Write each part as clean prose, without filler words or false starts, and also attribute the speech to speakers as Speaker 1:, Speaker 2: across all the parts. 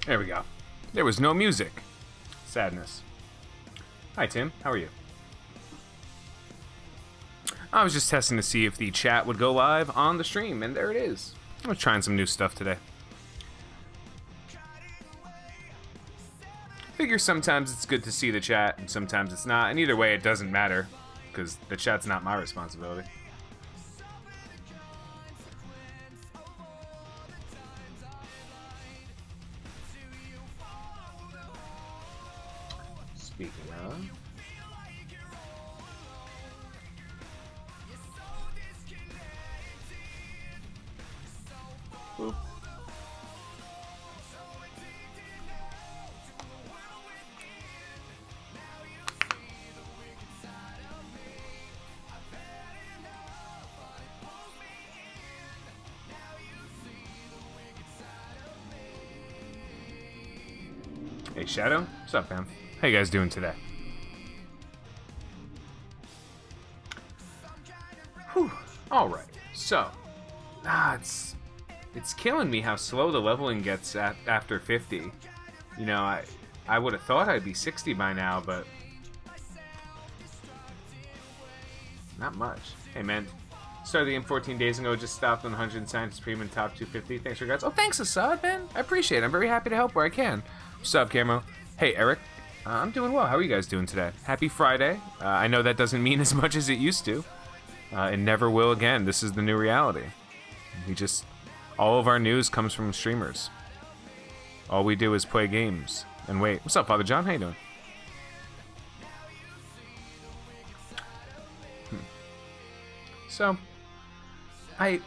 Speaker 1: There we go. There was no music. Sadness. Hi, Tim. How are you? I was just testing to see if the chat would go live on the stream, and there it is. I'm trying some new stuff today. Figure sometimes it's good to see the chat, and sometimes it's not, and either way it doesn't matter, because the chat's not my responsibility. Speaking of... Boop. Hey Shadow, what's up, fam? How you guys doing today? Whew. All right, so it's killing me how slow the leveling gets after 50. You know, I would have thought I'd be 60 by now, but not much. Hey man, started the game 14 days ago, just stopped on 100 science stream in top 250. Thanks regards. Oh, thanks Assad, man. I appreciate it. I'm very happy to help where I can. What's up, Camo? Hey Eric, I'm doing well. How are you guys doing today? Happy Friday. I know that doesn't mean as much as it used to. It never will again. This is the new reality. All of our news comes from streamers. All we do is play games and wait. What's up, Father John? How you doing? So, I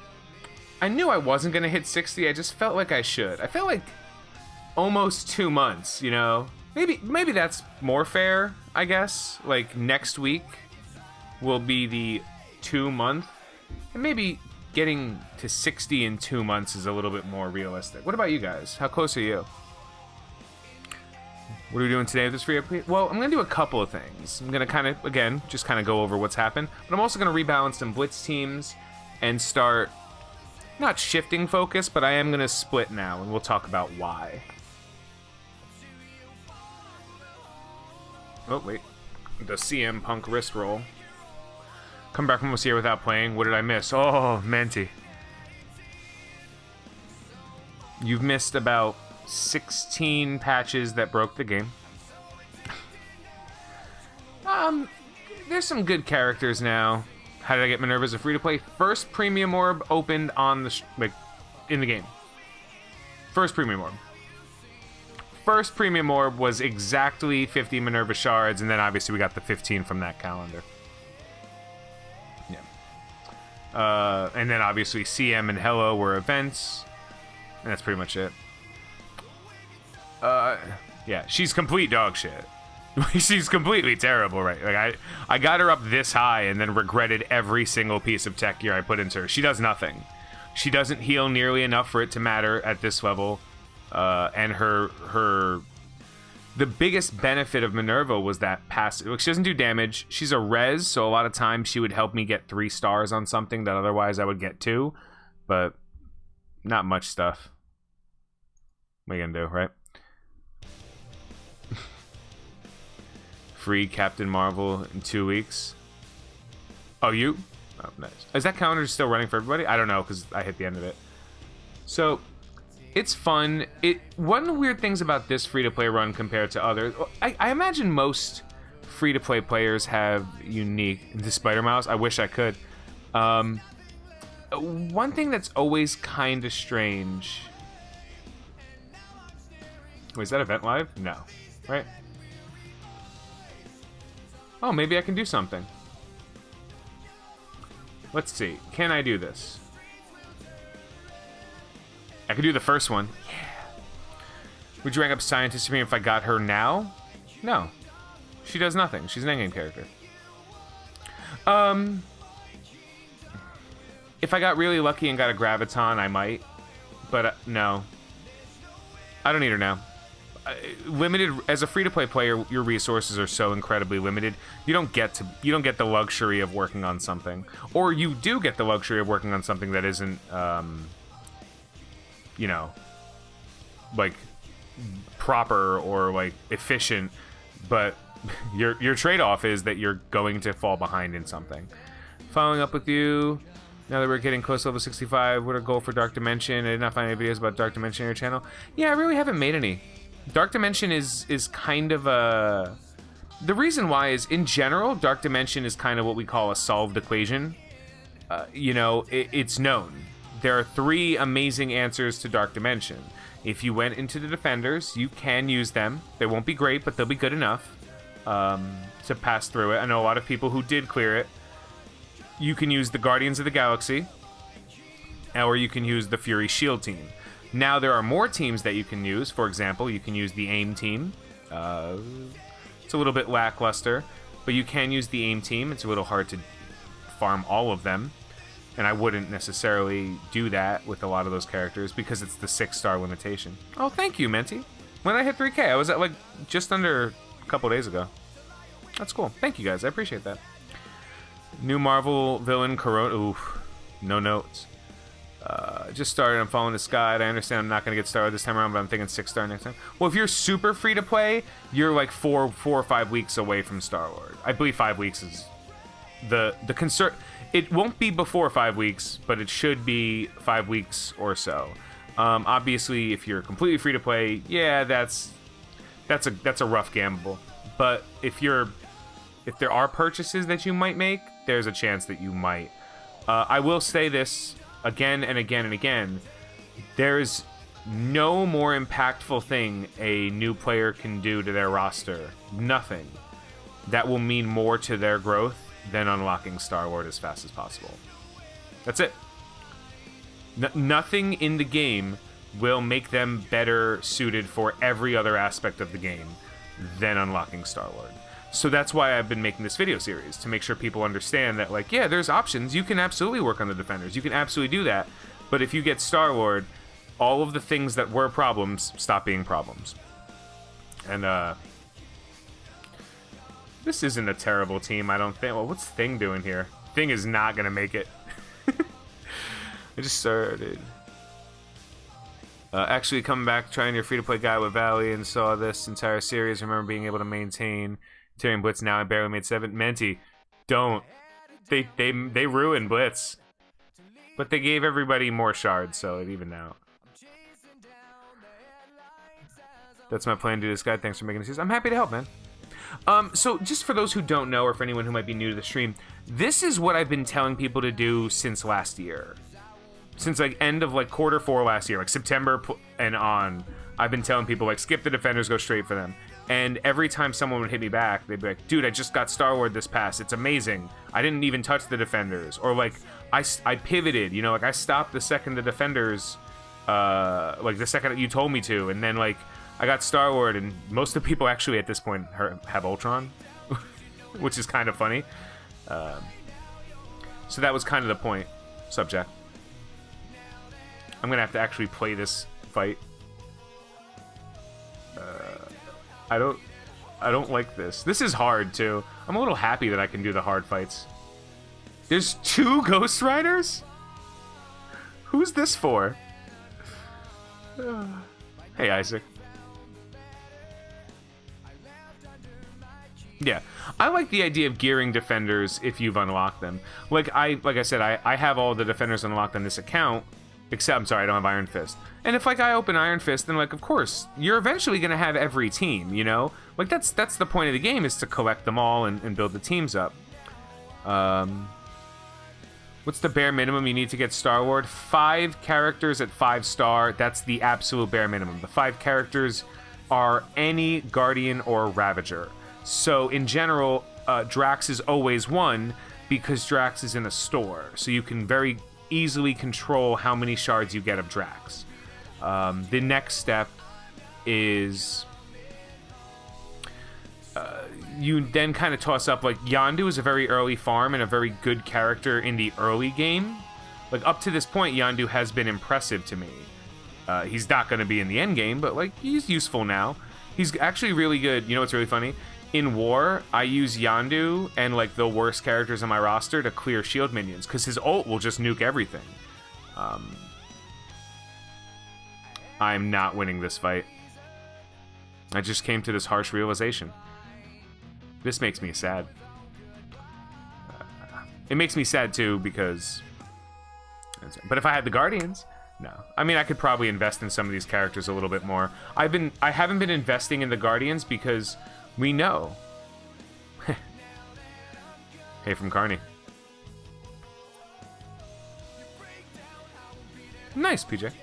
Speaker 1: knew I wasn't gonna hit 60. I just felt like I should. I felt like almost 2 months, you know? Maybe that's more fair, I guess. Like, next week will be the 2 month. And maybe getting to 60 in 2 months is a little bit more realistic. What about you guys? How close are you? What are we doing today with this free update? Well, I'm going to do a couple of things. I'm going to kind of, again, just kind of go over what's happened. But I'm also going to rebalance some blitz teams and start, not shifting focus, but I am going to split now, and we'll talk about why. Oh, wait. The CM Punk wrist roll. Come back from this year without playing. What did I miss? Oh, Menti. You've missed about 16 patches that broke the game. There's some good characters now. How did I get Minerva as a free-to-play? First premium orb opened on the in the game. First premium orb. First premium orb was exactly 50 Minerva shards, and then obviously we got the 15 from that calendar. Yeah. And then obviously CM and Hello were events, and that's pretty much it. Yeah, she's complete dog shit. She's completely terrible, right? Like I got her up this high and then regretted every single piece of tech gear I put into her. She does nothing. She doesn't heal nearly enough for it to matter at this level. And the biggest benefit of Minerva was that passive. Look, she doesn't do damage. She's a res, so a lot of times she would help me get 3 stars on something that otherwise I would get 2, but not much stuff. What are you gonna do, right? Free Captain Marvel in 2 weeks. Oh, you? Oh, nice. Is that calendar still running for everybody? I don't know, because I hit the end of it. So, it's fun. One of the weird things about this free-to-play run compared to others, I imagine most free-to-play players have unique... The Spider Mouse? I wish I could. One thing that's always kind of strange... Wait, is that event live? No. Right? Oh, maybe I can do something. Let's see. Can I do this? I could do the first one. Yeah. Would you rank up Scientist Supreme if I got her now? No. She does nothing. She's an endgame character. If I got really lucky and got a Graviton, I might. But no. I don't need her now. Limited as a free-to-play player, your resources are so incredibly limited. You don't get the luxury of working on something, or you do get the luxury of working on something that isn't, you know, like proper or like efficient, but your trade-off is that you're going to fall behind in something. Following up with you, now that we're getting close to level 65, what a goal for Dark Dimension. I did not find any videos about Dark Dimension on your channel. Yeah, I really haven't made any. Dark Dimension is kind of a... The reason why is, in general, Dark Dimension is kind of what we call a solved equation. You know, it's known. There are 3 amazing answers to Dark Dimension. If you went into the Defenders, you can use them. They won't be great, but they'll be good enough to pass through it. I know a lot of people who did clear it. You can use the Guardians of the Galaxy, or you can use the Fury Shield team. Now, there are more teams that you can use. For example, you can use the AIM team. It's a little bit lackluster, but you can use the AIM team. It's a little hard to farm all of them. And I wouldn't necessarily do that with a lot of those characters because it's the 6-star limitation. Oh, thank you, Menti. When I hit 3K, I was at like just under a couple days ago. That's cool. Thank you guys. I appreciate that. New Marvel villain, Corona. Oof. No notes. Just started. I'm following this guide. I understand I'm not going to get started this time around, but I'm thinking 6-star next time. Well, if you're super free to play, you're like 4 or 5 weeks away from Star-Lord. I believe 5 weeks is the concern. It won't be before 5 weeks, but it should be 5 weeks or so. Obviously, if you're completely free to play, yeah, that's a rough gamble. But if there are purchases that you might make, there's a chance that you might. I will say this again and again and again. There's no more impactful thing a new player can do to their roster. Nothing. That will mean more to their growth than unlocking Star-Lord as fast as possible. That's it. Nothing in the game will make them better suited for every other aspect of the game than unlocking Star-Lord. So that's why I've been making this video series, to make sure people understand that, like, yeah, there's options. You can absolutely work on the Defenders. You can absolutely do that. But if you get Star-Lord, all of the things that were problems stop being problems. And, this isn't a terrible team, I don't think. Well, what's Thing doing here? Thing is not going to make it. I just started. Actually, coming back, trying your free-to-play guide with Valley and saw this entire series. I remember being able to maintain Tyrion Blitz. Now I barely made 7. Menti, don't. They ruined Blitz. But they gave everybody more shards, so it evened out. That's my plan to do this guide. Thanks for making this. I'm happy to help, man. So just for those who don't know, or for anyone who might be new to the stream, this is what I've been telling people to do since last year. Since like end of like Q4 last year, like September and on, I've been telling people like skip the Defenders, go straight for them. And every time someone would hit me back, they'd be like, dude, I just got Star-Lord this pass. It's amazing. I didn't even touch the Defenders. Or like, I pivoted, you know, like I stopped the second the Defenders, like the second that you told me to. And then like, I got Star-Lord, and most of the people actually at this point have Ultron, which is kind of funny. So that was kind of the point, subject. I'm gonna have to actually play this fight. I don't like this. This is hard too. I'm a little happy that I can do the hard fights. There's 2 Ghost Riders? Who's this for? Hey, Isaac. Yeah, I like the idea of gearing Defenders if you've unlocked them. Like I said, I have all the Defenders unlocked on this account, except, I'm sorry, I don't have Iron Fist. And if like I open Iron Fist, then like, of course, you're eventually gonna have every team, you know? Like that's the point of the game, is to collect them all and build the teams up. What's the bare minimum you need to get Star-Lord? 5 characters at 5-star, that's the absolute bare minimum. The 5 characters are any Guardian or Ravager. So in general, Drax is always 1 because Drax is in a store. So you can very easily control how many shards you get of Drax. The next step is you then kind of toss up, like, Yondu is a very early farm and a very good character in the early game. Like, up to this point, Yondu has been impressive to me. He's not going to be in the end game, but, like, he's useful now. He's actually really good. You know what's really funny? In War, I use Yondu and, like, the worst characters on my roster to clear shield minions, because his ult will just nuke everything. I'm not winning this fight. I just came to this harsh realization. This makes me sad. It makes me sad too because... But if I had the Guardians... No. I mean, I could probably invest in some of these characters a little bit more. I haven't been investing in the Guardians because we know. Hey, from Carney. Nice, PJ.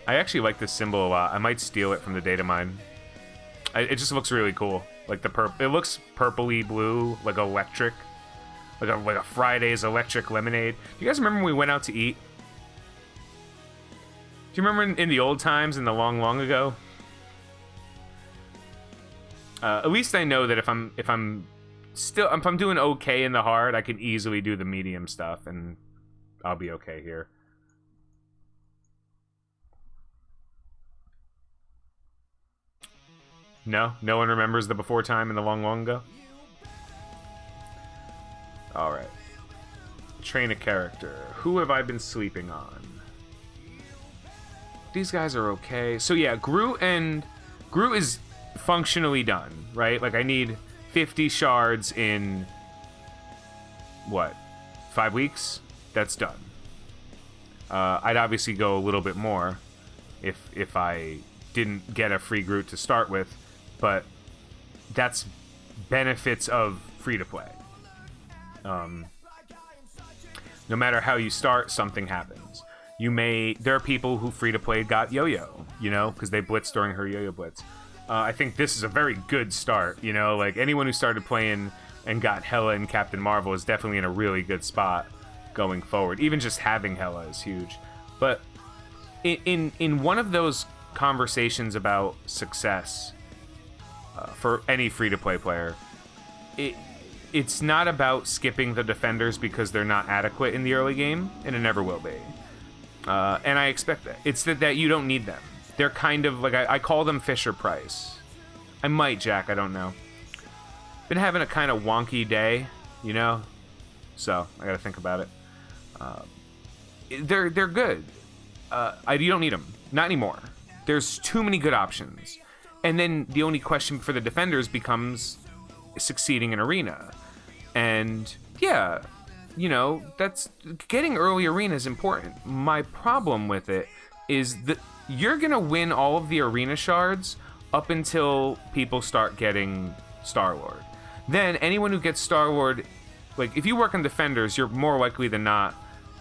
Speaker 1: I actually like this symbol a lot. I might steal it from the data mine. It just looks really cool. Like the it looks purpley blue, like electric. Like a Friday's electric lemonade. Do you guys remember when we went out to eat? Do you remember in the old times, in the long ago? At least I know that if I'm doing okay in the hard, I can easily do the medium stuff, and I'll be okay here. No one remembers the before time in the long ago. All right. Train a character. Who have I been sleeping on? These guys are okay. So yeah, Groot is functionally done, right? Like I need 50 shards in what? 5 weeks? That's done. I'd obviously go a little bit more if I didn't get a free Groot to start with, but that's benefits of free to play. No matter how you start, something happens. There are people who free to play got Yo-Yo, you know, because they blitzed during her Yo-Yo blitz. I think this is a very good start, you know, like anyone who started playing and got Hela and Captain Marvel is definitely in a really good spot going forward. Even just having Hela is huge. But in one of those conversations about success for any free-to-play player, it's not about skipping the defenders because they're not adequate in the early game, and it never will be. And I expect that. It's that you don't need them. They're kind of like, I call them Fisher Price. I might, Jack, I don't know. Been having a kind of wonky day, you know? So, I gotta think about it. They're good. You don't need them. Not anymore. There's too many good options. And then the only question for the defenders becomes succeeding in arena. And yeah, you know, that's getting early arena is important. My problem with it is that you're gonna win all of the arena shards up until people start getting Star-Lord. Then anyone who gets Star-Lord, like if you work on defenders, you're more likely than not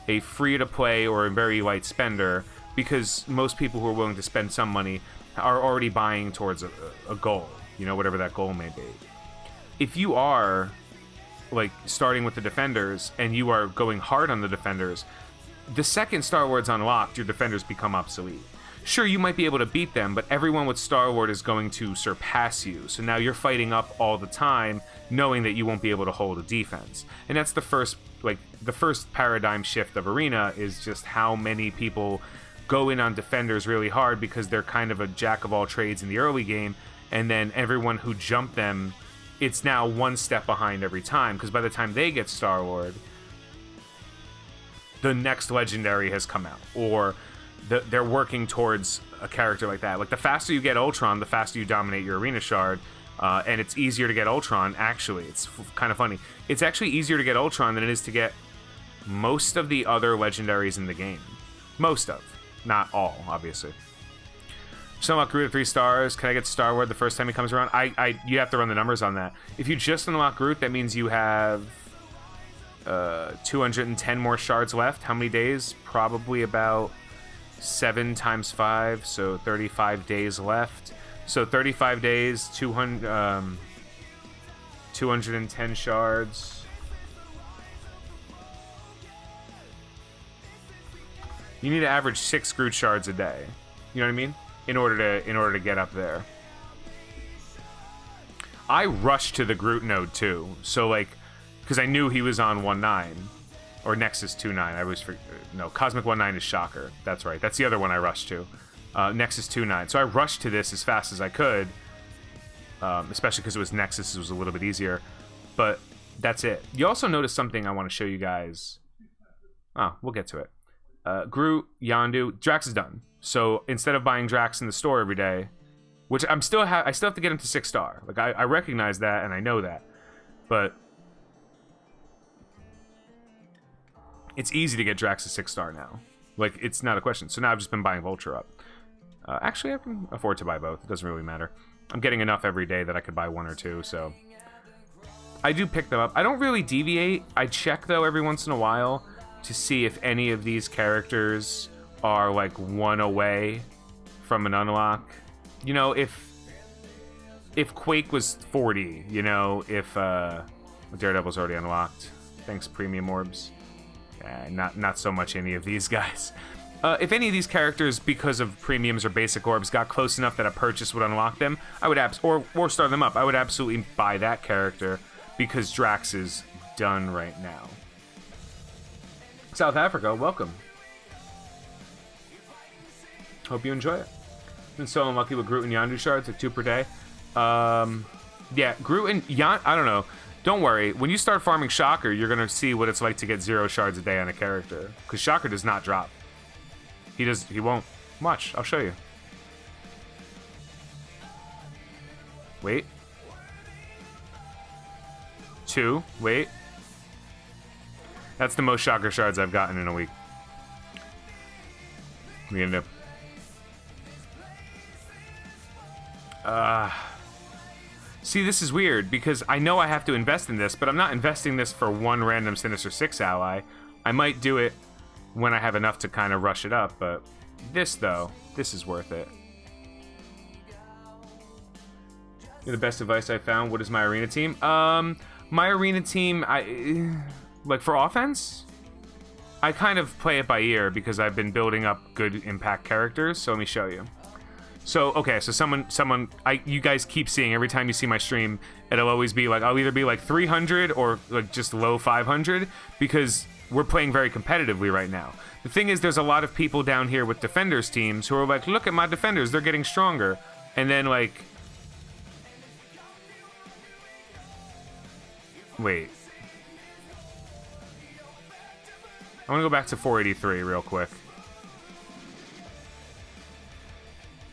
Speaker 1: a free-to-play or a very light spender, because most people who are willing to spend some money are already buying towards a goal, you know, whatever that goal may be. If you are like starting with the defenders and you are going hard on the defenders, the second Star-Lord's unlocked, your defenders become obsolete. Sure, you might be able to beat them, but everyone with Star-Lord is going to surpass you. So now you're fighting up all the time, knowing that you won't be able to hold a defense. And that's the first paradigm shift of Arena, is just how many people go in on defenders really hard because they're kind of a jack of all trades in the early game, and then everyone who jumped them, it's now one step behind every time, because by the time they get Star-Lord, the next legendary has come out, or they're working towards a character like that. Like, the faster you get Ultron, the faster you dominate your arena shard, and it's easier to get Ultron, actually. It's kind of funny. It's actually easier to get Ultron than it is to get most of the other legendaries in the game. Most of. Not all, obviously. So unlock Groot at 3 stars. Can I get Star-Lord the first time he comes around? You have to run the numbers on that. If you just unlock Groot, that means you have 210 more shards left. How many days? Probably about 7 times 5, so 35 days left. So 35 days, 210 shards. You need to average 6 Groot shards a day. You know what I mean? In order to get up there. I rushed to the Groot node too. So like, because I knew he was on 1.9 or Nexus 2.9. No, Cosmic 1.9 is Shocker. That's right. That's the other one I rushed to. Nexus 2.9. So I rushed to this as fast as I could, especially because it was Nexus. It was a little bit easier. But that's it. You also notice something I want to show you guys. Oh, we'll get to it. Groot, Yondu, Drax is done. So instead of buying Drax in the store every day, which I still have to get him to 6-star. Like I recognize that and I know that, but it's easy to get Drax to 6-star now. Like it's not a question. So now I've just been buying Vulture up. Actually, I can afford to buy both. It doesn't really matter. I'm getting enough every day that I could buy 1 or 2. So I do pick them up. I don't really deviate. I check though every once in a while to see if any of these characters are like 1 away from an unlock. You know, if Quake was 40, you know, if Daredevil's already unlocked. Thanks, Premium Orbs. Not so much any of these guys. If any of these characters, because of premiums or basic orbs, got close enough that a purchase would unlock them, I would or start them up. I would absolutely buy that character because Drax is done right now. South Africa, welcome. Hope you enjoy it. Been so unlucky with Groot and Yondu shards, like 2 per day. Yeah, Groot and Yondu, I don't know. Don't worry, when you start farming Shocker, you're going to see what it's like to get 0 shards a day on a character. Because Shocker does not drop. He won't. Watch, I'll show you. Wait. 2, wait. That's the most Shocker shards I've gotten in a week. We end up. See, this is weird, because I know I have to invest in this, but I'm not investing this for 1 random Sinister 6 ally. I might do it when I have enough to kind of rush it up, but this, though, this is worth it. You're the best advice I found. What is my arena team? My arena team, like for offense, I kind of play it by ear because I've been building up good impact characters, so let me show you. So, okay, so you guys keep seeing every time you see my stream, it'll always be like, I'll either be like 300 or like just low 500 because we're playing very competitively right now. The thing is, there's a lot of people down here with Defenders teams who are like, look at my Defenders, they're getting stronger. And then like, wait. I want to go back to 483 real quick.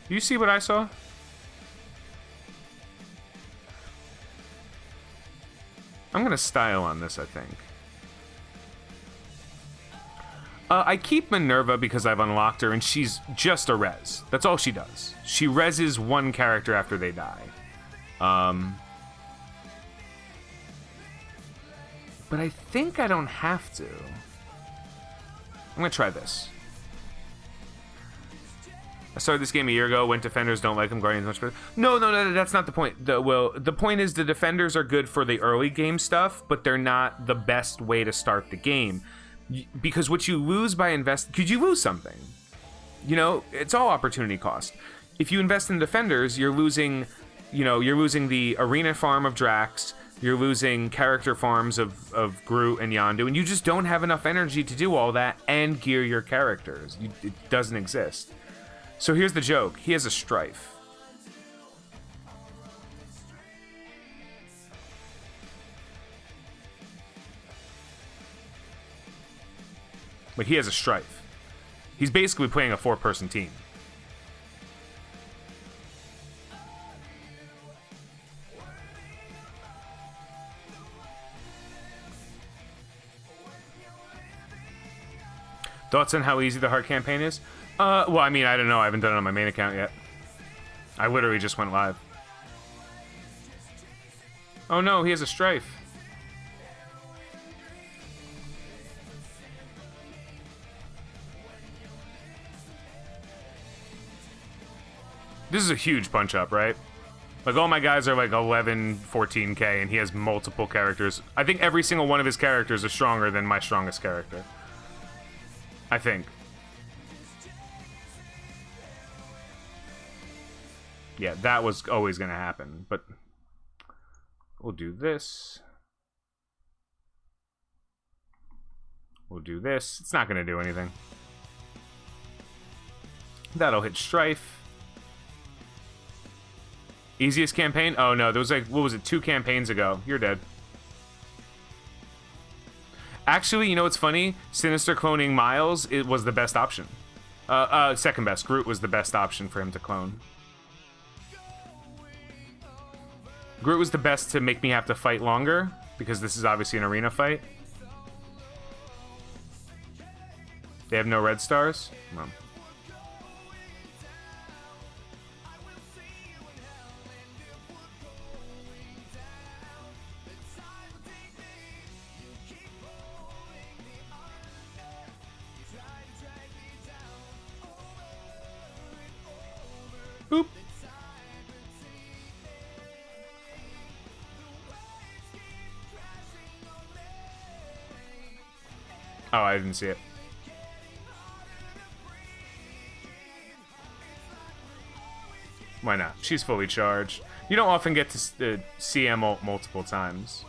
Speaker 1: Do you see what I saw? I'm gonna style on this, I think. I keep Minerva because I've unlocked her, and she's just a res. That's all she does. She reses 1 character after they die. But I think I don't have to. I'm gonna try this. I started this game a year ago. When Defenders don't like them, Guardians much better. No, that's not the point. The point is the Defenders are good for the early game stuff, but they're not the best way to start the game. Because what you lose by could you lose something? You know, it's all opportunity cost. If you invest in Defenders, you're losing the arena farm of Drax, you're losing character farms of Groot and Yondu, and you just don't have enough energy to do all that and gear your characters. It doesn't exist. So here's the joke. He has a Strife. Like, he has a Strife. He's basically playing a 4-person team. Thoughts on how easy the heart campaign is? Well, I mean, I don't know. I haven't done it on my main account yet. I literally just went live. Oh no, he has a Strife. This is a huge punch up, right? Like, all my guys are like 11, 14k, and he has multiple characters. I think every single one of his characters is stronger than my strongest character. I think. Yeah, that was always going to happen, but we'll do this. We'll do this. It's not going to do anything. That'll hit Strife. Easiest campaign? Oh no, there was like, what was it, 2 campaigns ago. You're dead. Actually, you know what's funny? Sinister cloning Miles, it was the best option. Second best. Groot was the best option for him to clone. Groot was the best to make me have to fight longer, because this is obviously an arena fight. They have no red stars? Come on. Boop. Oh, I didn't see it. Why not? She's fully charged. You don't often get to see him multiple times.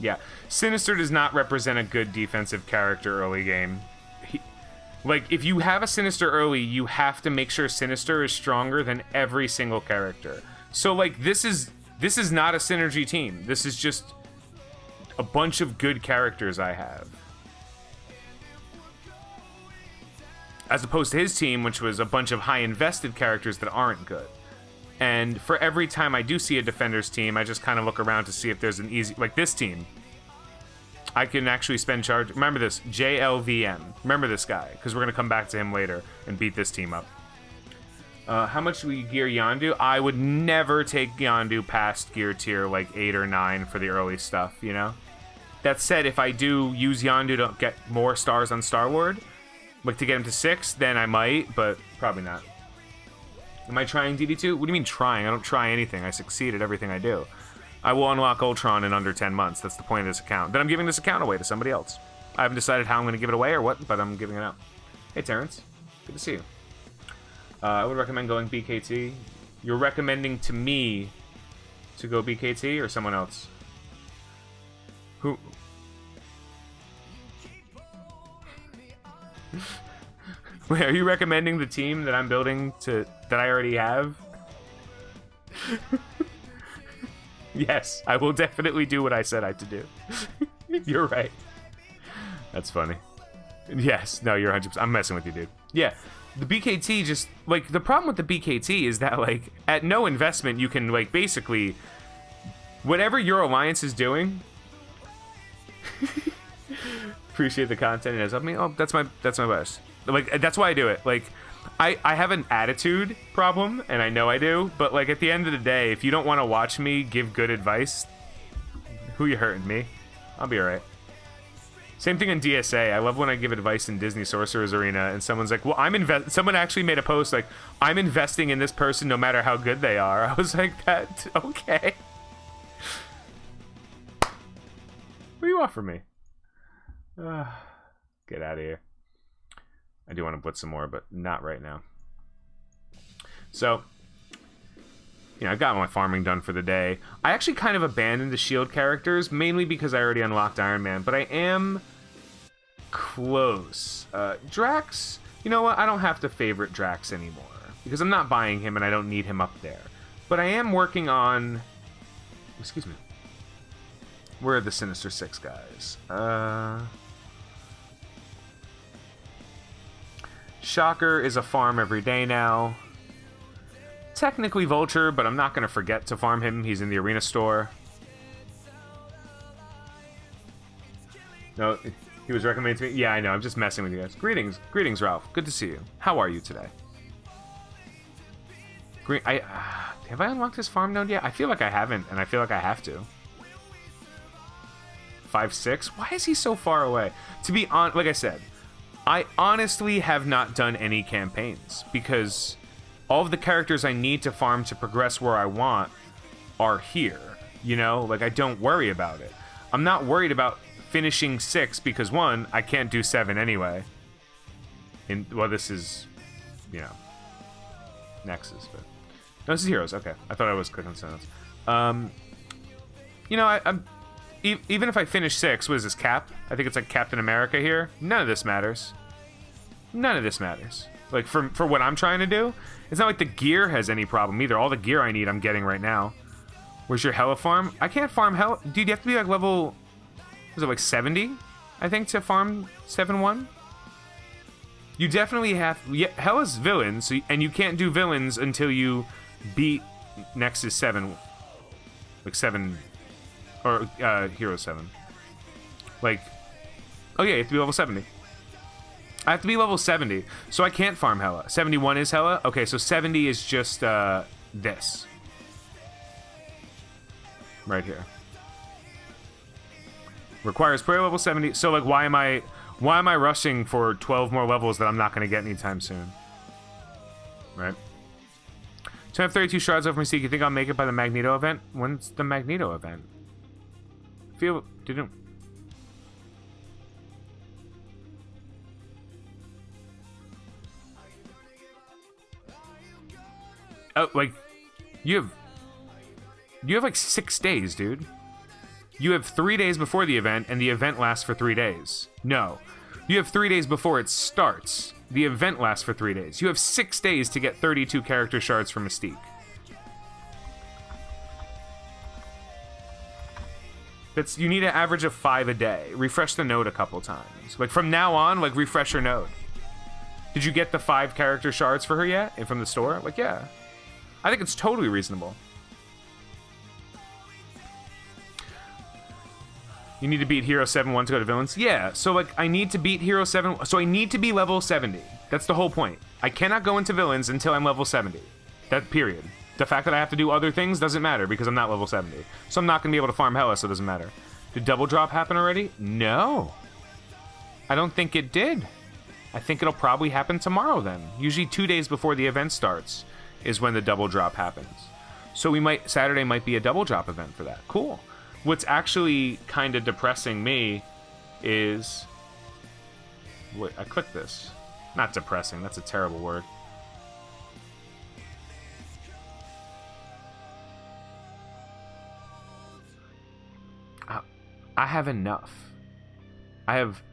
Speaker 1: Yeah. Sinister does not represent a good defensive character early game. Like, if you have a Sinister early, you have to make sure Sinister is stronger than every single character. So, like, this is not a synergy team. This is just a bunch of good characters I have. As opposed to his team, which was a bunch of high-invested characters that aren't good. And for every time I do see a Defenders team, I just kind of look around to see if there's an easy... Like this team. I can actually spend charge... Remember this, JLVM. Remember this guy, because we're going to come back to him later and beat this team up. How much do we gear Yondu? I would never take Yondu past gear tier like 8 or 9 for the early stuff, you know? That said, if I do use Yondu to get more stars on Star-Lord, like to get him to 6, then I might, but probably not. Am I trying DD2? What do you mean trying? I don't try anything. I succeed at everything I do. I will unlock Ultron in under 10 months. That's the point of this account. Then I'm giving this account away to somebody else. I haven't decided how I'm going to give it away or what, but I'm giving it out. Hey, Terrence. Good to see you. I would recommend going BKT. You're recommending to me to go BKT or someone else? Who? Wait, are you recommending the team that I'm building that I already have? Yes, I will definitely do what I said I had to do. You're right. That's funny. Yes, no, you're 100%. I'm messing with you, dude. Yeah, the BKT just, like, the problem with the BKT is that, like, at no investment, you can, like, basically, whatever your alliance is doing... Appreciate the content. It has helped me. Oh, that's my best. Like, that's why I do it. Like, I have an attitude problem, and I know I do, but, like, at the end of the day, if you don't want to watch me give good advice, who you hurting? Me? I'll be alright. Same thing in DSA. I love when I give advice in Disney Sorcerer's Arena, and someone's like, well, someone actually made a post, like, I'm investing in this person no matter how good they are. I was like, that, okay. What do you want from me? Get out of here. I do want to blitz some more, but not right now. So, you know, I got my farming done for the day. I actually kind of abandoned the shield characters, mainly because I already unlocked Iron Man, but I am close. Drax, you know what? I don't have to favorite Drax anymore, because I'm not buying him and I don't need him up there. But I am working on... Excuse me. Where are the Sinister Six guys? Shocker is a farm every day now. Technically Vulture, but I'm not going to forget to farm him. He's in the arena store. No, he was recommended to me. Yeah, I know. I'm just messing with you guys. Greetings, Ralph. Good to see you. How are you today? Have I unlocked his farm node yet? I feel like I haven't, and I feel like I have to. 5-6? Why is he so far away? To be honest, like I said, I honestly have not done any campaigns because all of the characters I need to farm to progress where I want are here. You know, like I don't worry about it. I'm not worried about finishing 6 because 1, I can't do 7 anyway. Well, this is, you know, Nexus, but no, this is Heroes. Okay, I thought I was clicking something else. You know, I'm even if I finish 6, what is this, Cap? I think it's like Captain America here. None of this matters. None of this matters. Like, for what I'm trying to do, it's not like the gear has any problem either. All the gear I need, I'm getting right now. Where's your Hella farm? I can't farm Hella. Dude, you have to be like level... Was it like 70? I think to farm 7-1? You definitely have... Yeah, Hella's villains, so, and you can't do villains until you beat Nexus 7. Like 7... Or Hero 7. Like... Oh yeah, you have to be level 70. I have to be level 70, so I can't farm Hella. 71 is Hella? Okay, so 70 is just this. Right here. Requires player level 70. So like why am I rushing for 12 more levels that I'm not going to get anytime soon? Right? So I have 32 shards over Mystique. You think I'll make it by the Magneto event? When's the Magneto event? Didn't... Oh, like, you have like 6 days, dude. You have 3 days before the event, and the event lasts for 3 days. No. You have 3 days before it starts. The event lasts for 3 days. You have 6 days to get 32 character shards for Mystique. You need an average of 5 a day. Refresh the node a couple times. Like, from now on, like, refresh your node. Did you get the 5 character shards for her yet? And from the store? Like, yeah. I think it's totally reasonable. You need to beat Hero 7-1 to go to villains? Yeah, so like I need to beat Hero 7, so I need to be level 70. That's the whole point. I cannot go into villains until I'm level 70. That period. The fact that I have to do other things doesn't matter because I'm not level 70. So I'm not going to be able to farm Hella, so it doesn't matter. Did double drop happen already? No. I don't think it did. I think it'll probably happen tomorrow then. Usually 2 days before the event starts is when the double drop happens. So Saturday might be a double drop event for that. Cool. What's actually kind of depressing me is... Wait, I clicked this. Not depressing, that's a terrible word. I have enough. I have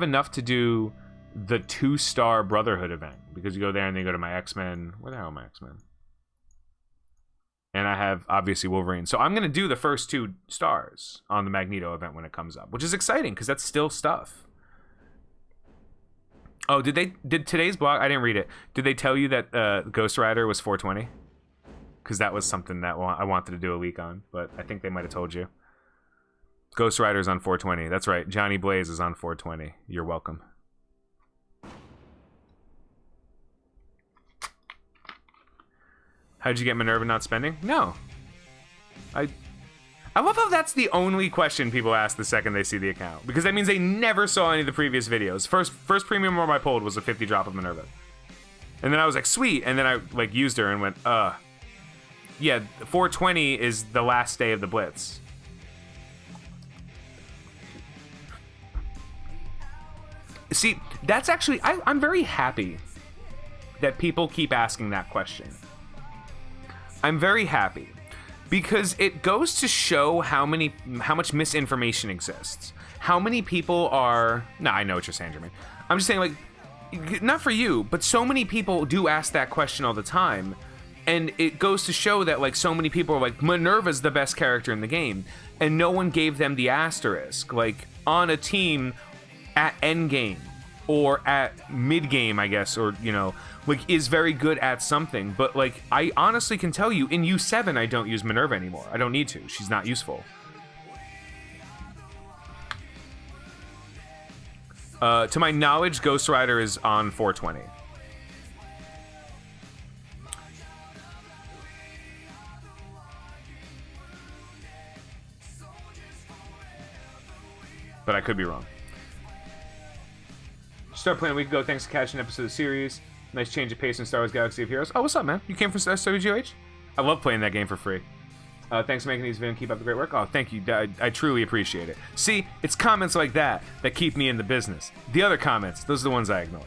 Speaker 1: enough to do the 2-star Brotherhood event, because you go there and then you go to my X-Men. Where the hell are my X-Men? And I have, obviously, Wolverine. So I'm going to do the first 2 stars on the Magneto event when it comes up, which is exciting, because that's still stuff. Oh, did today's blog, I didn't read it. Did they tell you that Ghost Rider was 420? Because that was something that I wanted to do a leak on, but I think they might have told you. Ghost Rider's on 420. That's right. Johnny Blaze is on 420. You're welcome. How'd you get Minerva not spending? No. I love how that's the only question people ask the second they see the account, because that means they never saw any of the previous videos. First premium orb I pulled was a 50 drop of Minerva. And then I was like, sweet, and then I like used her and went, yeah, 420 is the last day of the Blitz. See, that's actually, I'm very happy that people keep asking that question. I'm very happy because it goes to show how much misinformation exists. How many people are... No, I know what you're saying, Jermaine. I'm just saying, like, not for you, but so many people do ask that question all the time. And it goes to show that, like, so many people are like, Minerva's the best character in the game. And no one gave them the asterisk. Like, on a team at endgame or at mid-game, I guess, or, you know, like, is very good at something. But, like, I honestly can tell you, in U7, I don't use Minerva anymore. I don't need to. She's not useful. To my knowledge, Ghost Rider is on 420. But I could be wrong. Start playing a week ago. Thanks for catching an episode of the series. Nice change of pace in Star Wars Galaxy of Heroes. Oh, what's up, man? You came from SWGH? I love playing that game for free. Thanks for making these videos. Keep up the great work. Oh, thank you. I truly appreciate it. See, it's comments like that that keep me in the business. The other comments, those are the ones I ignore.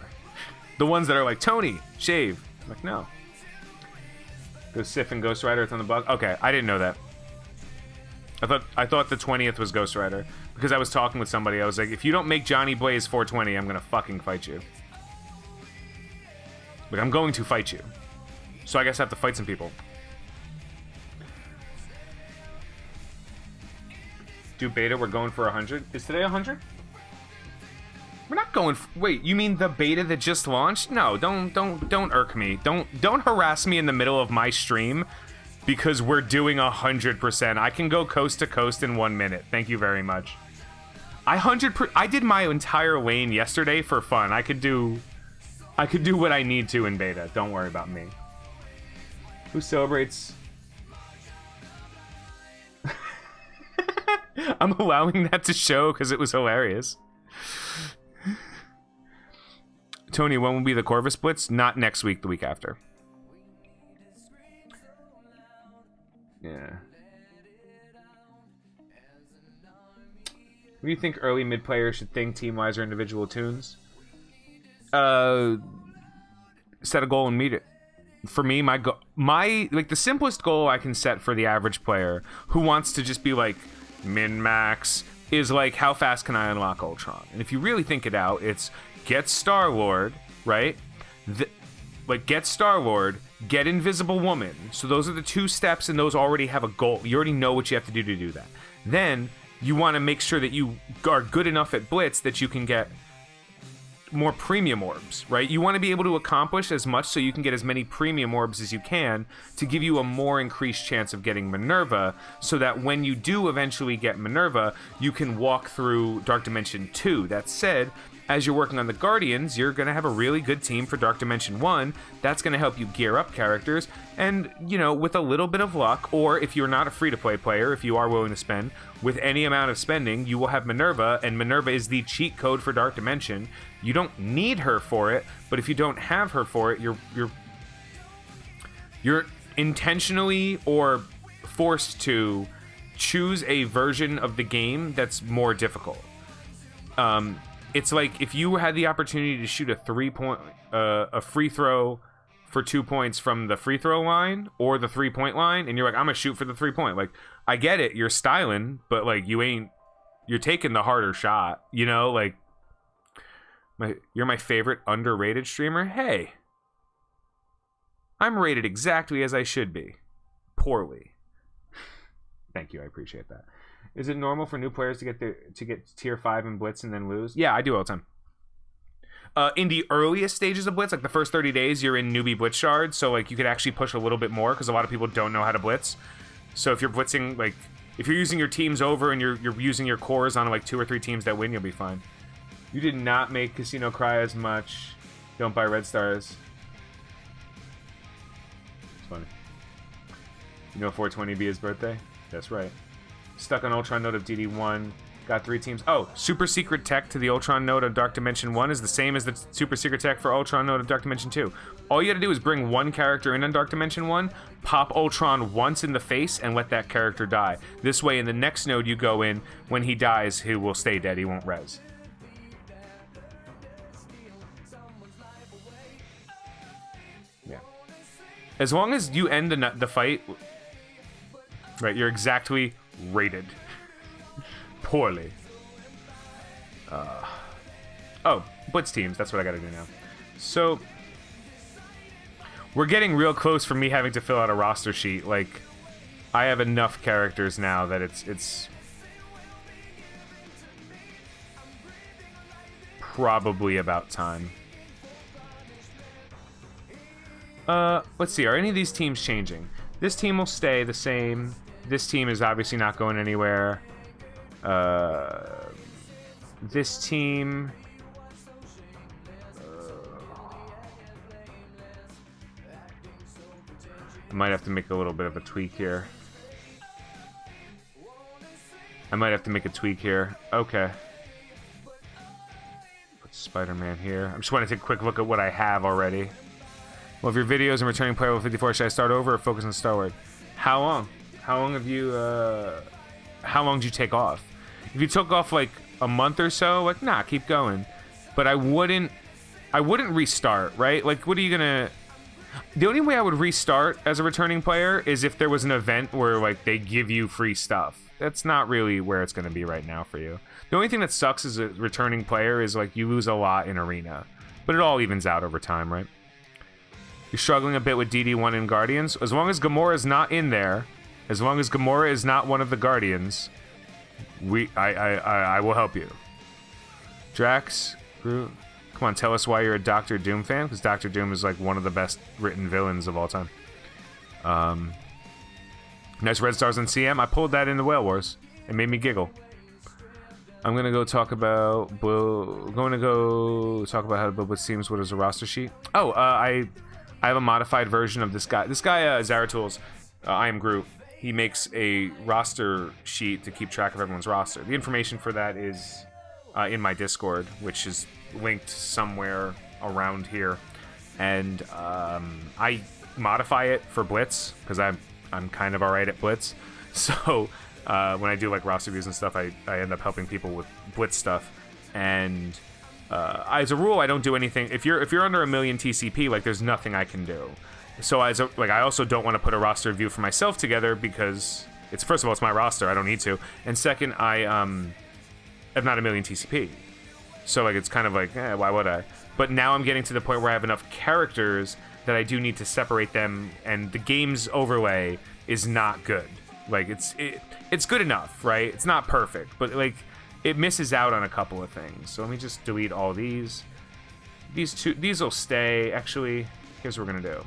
Speaker 1: The ones that are like, Tony, shave. I'm like, no. Goes Sif and Ghost Rider. It's on the blog. Okay, I didn't know that. I thought the 20th was Ghost Rider. Because I was talking with somebody. I was like, if you don't make Johnny Blaze 420, I'm going to fucking fight you. Like, I'm going to fight you. So I guess I have to fight some people. do beta. We're going for 100. Is today 100? We're not going. Wait, you mean the beta that just launched? No, don't irk me. Don't harass me in the middle of my stream because we're doing 100%. I can go coast to coast in 1 minute. Thank you very much. I did my entire lane yesterday for fun. I could do what I need to in beta. Don't worry about me. Who celebrates? I'm allowing that to show because it was hilarious. Tony, when will be the Corvus Blitz? Not next week, the week after. Yeah. What do you think early mid players should think team-wise or individual tunes? Set a goal and meet it. For me, my the simplest goal I can set for the average player who wants to just be like min-max is like, how fast can I unlock Ultron? And if you really think it out, it's get Star-Lord, right? Get Star-Lord, get Invisible Woman. So those are the 2 steps, and those already have a goal. You already know what you have to do that. Then you want to make sure that you are good enough at Blitz that you can get more premium orbs, right? You want to be able to accomplish as much so you can get as many premium orbs as you can to give you a more increased chance of getting Minerva, so that when you do eventually get Minerva, you can walk through Dark Dimension 2. That said, as you're working on the Guardians, you're going to have a really good team for Dark Dimension 1. That's going to help you gear up characters. And, you know, with a little bit of luck, or if you're not a free-to-play player, if you are willing to spend, with any amount of spending, you will have Minerva, and Minerva is the cheat code for Dark Dimension. You don't need her for it, but if you don't have her for it, you're intentionally or forced to choose a version of the game that's more difficult. It's like if you had the opportunity to shoot a free throw for 2 points from the free throw line or the 3-point line, and you're like, I'm gonna shoot for the 3-point. Like, I get it, you're styling, but like you're taking the harder shot, you know? Like, you're my favorite underrated streamer. Hey, I'm rated exactly as I should be, poorly. Thank you, I appreciate that. Is it normal for new players to get tier 5 in Blitz and then lose? Yeah, I do all the time. In the earliest stages of Blitz, like the first 30 days, you're in newbie Blitz shards, so like you could actually push a little bit more because a lot of people don't know how to Blitz. So if you're blitzing, like if you're using your teams over and you're using your cores on like 2 or 3 teams that win, you'll be fine. You did not make Casino cry as much. Don't buy red stars. It's funny. You know 420 be his birthday? That's right. Stuck on Ultron node of DD1. Got 3 teams. Oh, super secret tech to the Ultron node of Dark Dimension 1 is the same as the super secret tech for Ultron node of Dark Dimension 2. All you gotta do is bring one character in on Dark Dimension 1, pop Ultron once in the face, and let that character die. This way, in the next node you go in, when he dies, he will stay dead. He won't res. Yeah. As long as you end the fight, right, you're exactly rated. Poorly. Oh, Blitz teams. That's what I gotta do now. So, we're getting real close for me having to fill out a roster sheet. Like, I have enough characters now that it's probably about time. Let's see. Are any of these teams changing? This team will stay the same. This team is obviously not going anywhere. This team... I might have to make a little bit of a tweak here. Okay. Put Spider-Man here. I just want to take a quick look at what I have already. Well, if your videos and returning player level 54, should I start over or focus on Star-Lord? How long? How long have you, how long did you take off? If you took off like a month or so, like, nah, keep going. But I wouldn't restart, right? Like, what are you gonna... The only way I would restart as a returning player is if there was an event where, like, they give you free stuff. That's not really where it's gonna be right now for you. The only thing that sucks as a returning player is, like, you lose a lot in Arena. But it all evens out over time, right? You're struggling a bit with DD1 and Guardians. As long as Gamora's not in there, as long as Gamora is not one of the Guardians, I will help you. Drax, Groot. Come on, tell us why you're a Doctor Doom fan, because Doctor Doom is like one of the best written villains of all time. Nice red stars on CM. I pulled that in the Whale Wars. It made me giggle. I'm gonna go talk about how to build what seems what is a roster sheet. Oh, I have a modified version of this guy. This guy, Zaratul's, I am Groot. He makes a roster sheet to keep track of everyone's roster. The information for that is in my Discord, which is linked somewhere around here, and I modify it for Blitz because I'm kind of alright at Blitz. So when I do like roster views and stuff, I end up helping people with Blitz stuff. And as a rule, I don't do anything. If you're under 1 million TCP, like there's nothing I can do. So I also don't want to put a roster view for myself together because it's, first of all, it's my roster. I don't need to. And second, I am not 1 million TCP. So like it's kind of like, why would I? But now I'm getting to the point where I have enough characters that I do need to separate them, and the game's overlay is not good. Like it's good enough, right? It's not perfect, but like it misses out on a couple of things. So let me just delete all these. These will stay. Actually, here's what we're gonna do.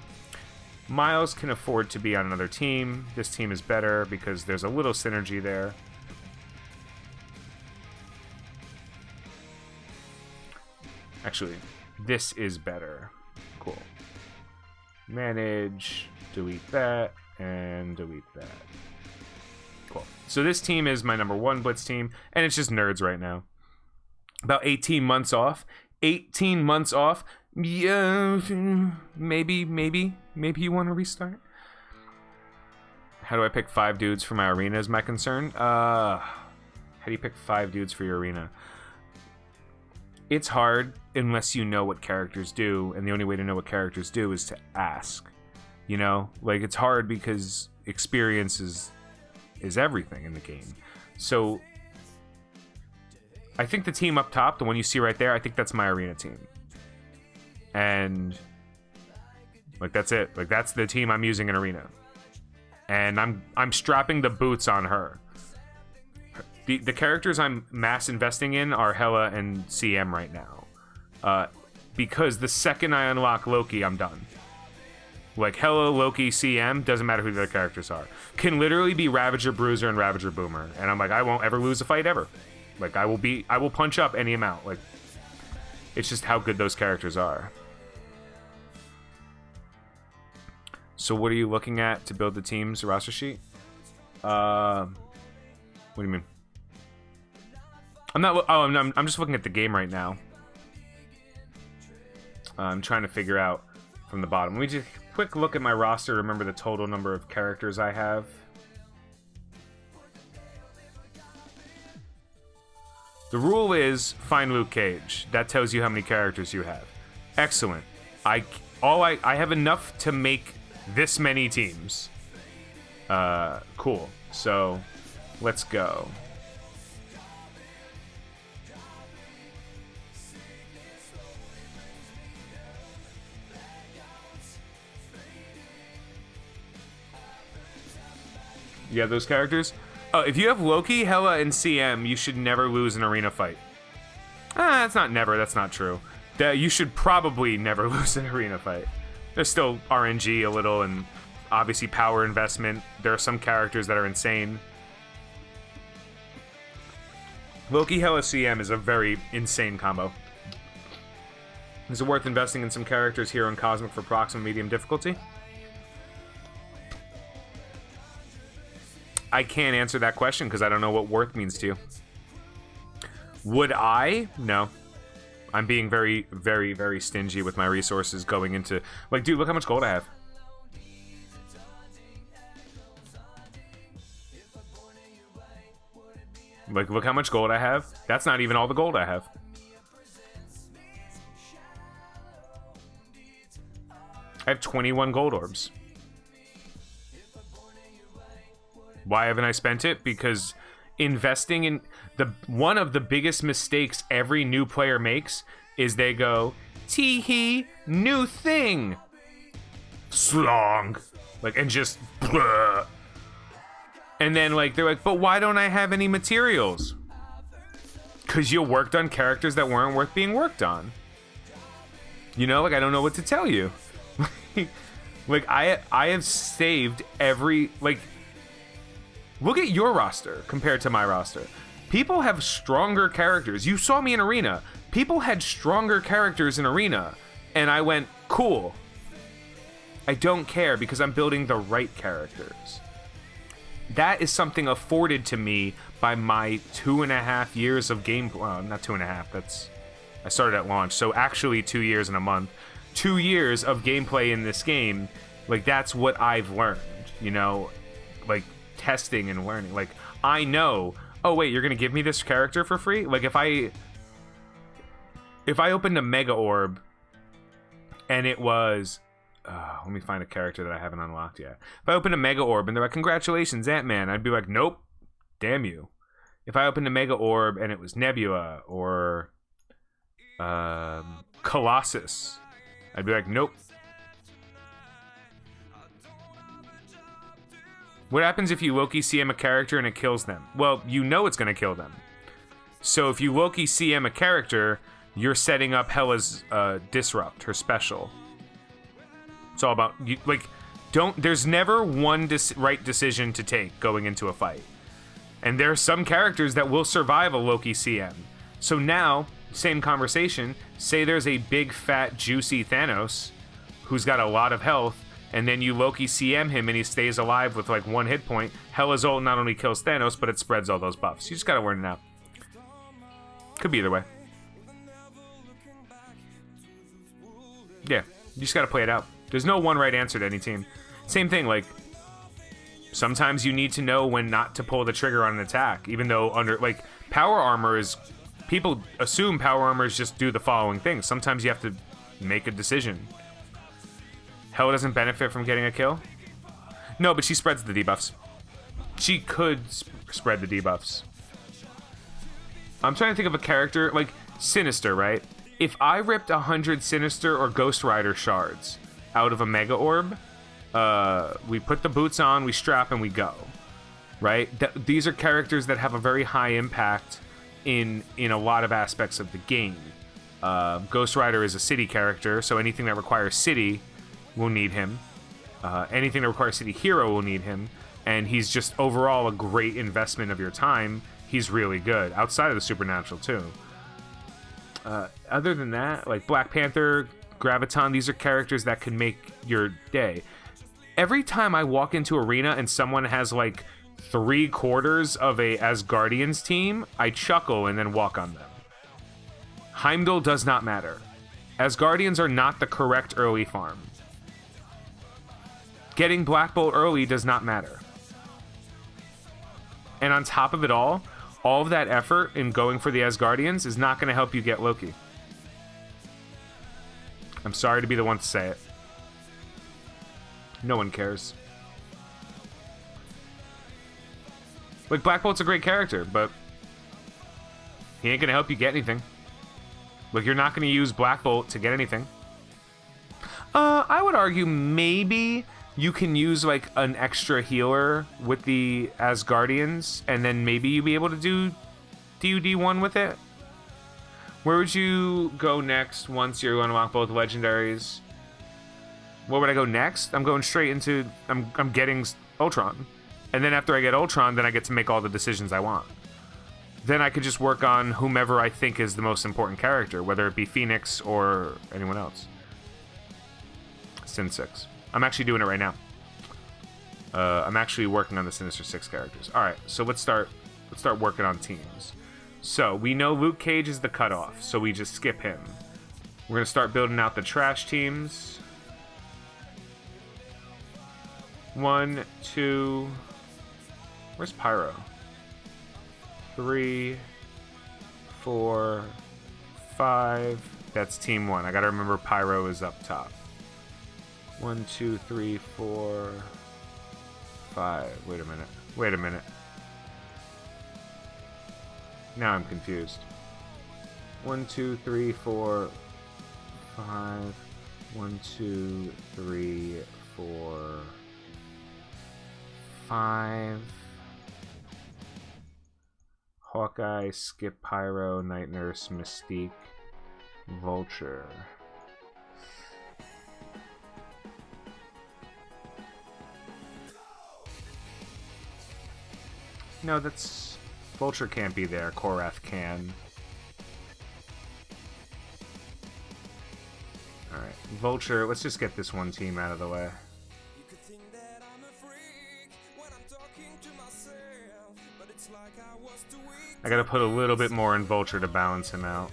Speaker 1: Miles can afford to be on another team. This team is better because there's a little synergy there. Actually, this is better. Cool. Manage, delete that, and delete that. Cool. So this team is my number 1 Blitz team, and it's just nerds right now. About 18 months off. 18 months off. Yeah, maybe you want to restart. How do I pick 5 dudes for my arena is my concern. How do you pick 5 dudes for your arena? It's hard unless you know what characters do, and the only way to know what characters do is to ask. You know, like it's hard because experience is everything in the game. So I think the team up top, the one you see right there, I think that's my arena team. And like that's it. Like that's the team I'm using in arena. And I'm strapping the boots on her. The characters I'm mass investing in are Hela and CM right now. Because the second I unlock Loki, I'm done. Like Hela, Loki, CM, doesn't matter who the other characters are. Can literally be Ravager, Bruiser, and Ravager Boomer. And I'm like, I won't ever lose a fight ever. Like I will punch up any amount. Like it's just how good those characters are. So what are you looking at to build the team's roster sheet? What do you mean? I'm just looking at the game right now. I'm trying to figure out from the bottom. Let me just quick look at my roster. Remember the total number of characters I have. The rule is find Luke Cage. That tells you how many characters you have. Excellent. I have enough to make this many teams. Cool. So let's go. You have those characters? Oh, if you have Loki, Hela, and CM, you should never lose an arena fight. That's not never. That's not true. You should probably never lose an arena fight. There's still RNG a little, and obviously power investment. There are some characters that are insane. Loki, Hela, CM is a very insane combo. Is it worth investing in some characters here on Cosmic for proximate medium difficulty? I can't answer that question because I don't know what worth means to you. Would I? No. I'm being very, very, very stingy with my resources going into... Like, dude, look how much gold I have. Like, look how much gold I have. That's not even all the gold I have. I have 21 gold orbs. Why haven't I spent it? Because investing in one of the biggest mistakes every new player makes is they go, tee-hee, new thing. Slong. Like, and just, bleh. And then like they're like, but why don't I have any materials? Because you worked on characters that weren't worth being worked on. You know, like I don't know what to tell you. Like I have saved every, like, look at your roster compared to my roster. People have stronger characters. You saw me in Arena. People had stronger characters in Arena. And I went, cool. I don't care because I'm building the right characters. That is something afforded to me by my 2.5 years of game. Well, not 2.5. I started at launch, so actually 2 years and a month. 2 years of gameplay in this game. Like that's what I've learned. You know, like testing and learning. Like I know. Oh wait, you're gonna give me this character for free? Like if I opened a Mega Orb and it was. Let me find a character that I haven't unlocked yet. If I open a Mega Orb and they're like, congratulations, Ant-Man, I'd be like, nope, damn you. If I opened a Mega Orb and it was Nebula or Colossus, I'd be like, nope. What happens if you Loki CM a character and it kills them? Well, you know it's going to kill them. So if you Loki CM a character, you're setting up Hela's Disrupt, her special. It's all about, you, like, there's never one right decision to take going into a fight. And there are some characters that will survive a Loki CM. So now, same conversation, say there's a big, fat, juicy Thanos who's got a lot of health, and then you Loki CM him and he stays alive with like 1 hit point. Hela's ult not only kills Thanos, but it spreads all those buffs. You just gotta learn it out. Could be either way. Yeah, you just gotta play it out. There's no one right answer to any team. Same thing, like, sometimes you need to know when not to pull the trigger on an attack, even though like, power armor is, people assume power armors just do the following things. Sometimes you have to make a decision. Hela doesn't benefit from getting a kill? No, but she spreads the debuffs. She could spread the debuffs. I'm trying to think of a character, like, Sinister, right? If I ripped 100 Sinister or Ghost Rider shards out of a Mega Orb, we put the boots on, we strap, and we go. Right? These are characters that have a very high impact in a lot of aspects of the game. Ghost Rider is a city character, so anything that requires city will need him. Anything that requires city hero will need him. And he's just overall a great investment of your time. He's really good. Outside of the Supernatural, too. Other than that, like Black Panther, Graviton, these are characters that can make your day. Every time I walk into Arena and someone has like 3/4 of a Asgardians team, I chuckle and then walk on them. Heimdall does not matter. Asgardians are not the correct early farm. Getting Black Bolt early does not matter. And on top of it all of that effort in going for the Asgardians is not going to help you get Loki. I'm sorry to be the one to say it. No one cares. Like, Black Bolt's a great character, but he ain't going to help you get anything. Like, you're not going to use Black Bolt to get anything. I would argue maybe you can use, like, an extra healer with the Asgardians, and then maybe you'll be able to do DUD1 with it. Where would you go next once you unlock both legendaries? Where would I go next? I'm going straight into... I'm getting Ultron. And then after I get Ultron, then I get to make all the decisions I want. Then I could just work on whomever I think is the most important character, whether it be Phoenix or anyone else. Sin 6. I'm actually doing it right now. I'm actually working on the Sinister 6 characters. Alright, so let's start working on teams. So, we know Luke Cage is the cutoff, so we just skip him. We're going to start building out the trash teams. 1, 2... Where's Pyro? 3, 4, 5. That's team 1. I gotta remember Pyro is up top. 1, 2, 3, 4, 5. Wait a minute. Now I'm confused. 1, 2, 3, 4, 5. 1, 2, 3, 4, 5. Hawkeye, Skip, Pyro, Night Nurse, Mystique, Vulture. No, that's... Vulture can't be there. Korath can. Alright, Vulture, let's just get this one team out of the way. I gotta put a little bit more in Vulture to balance him out.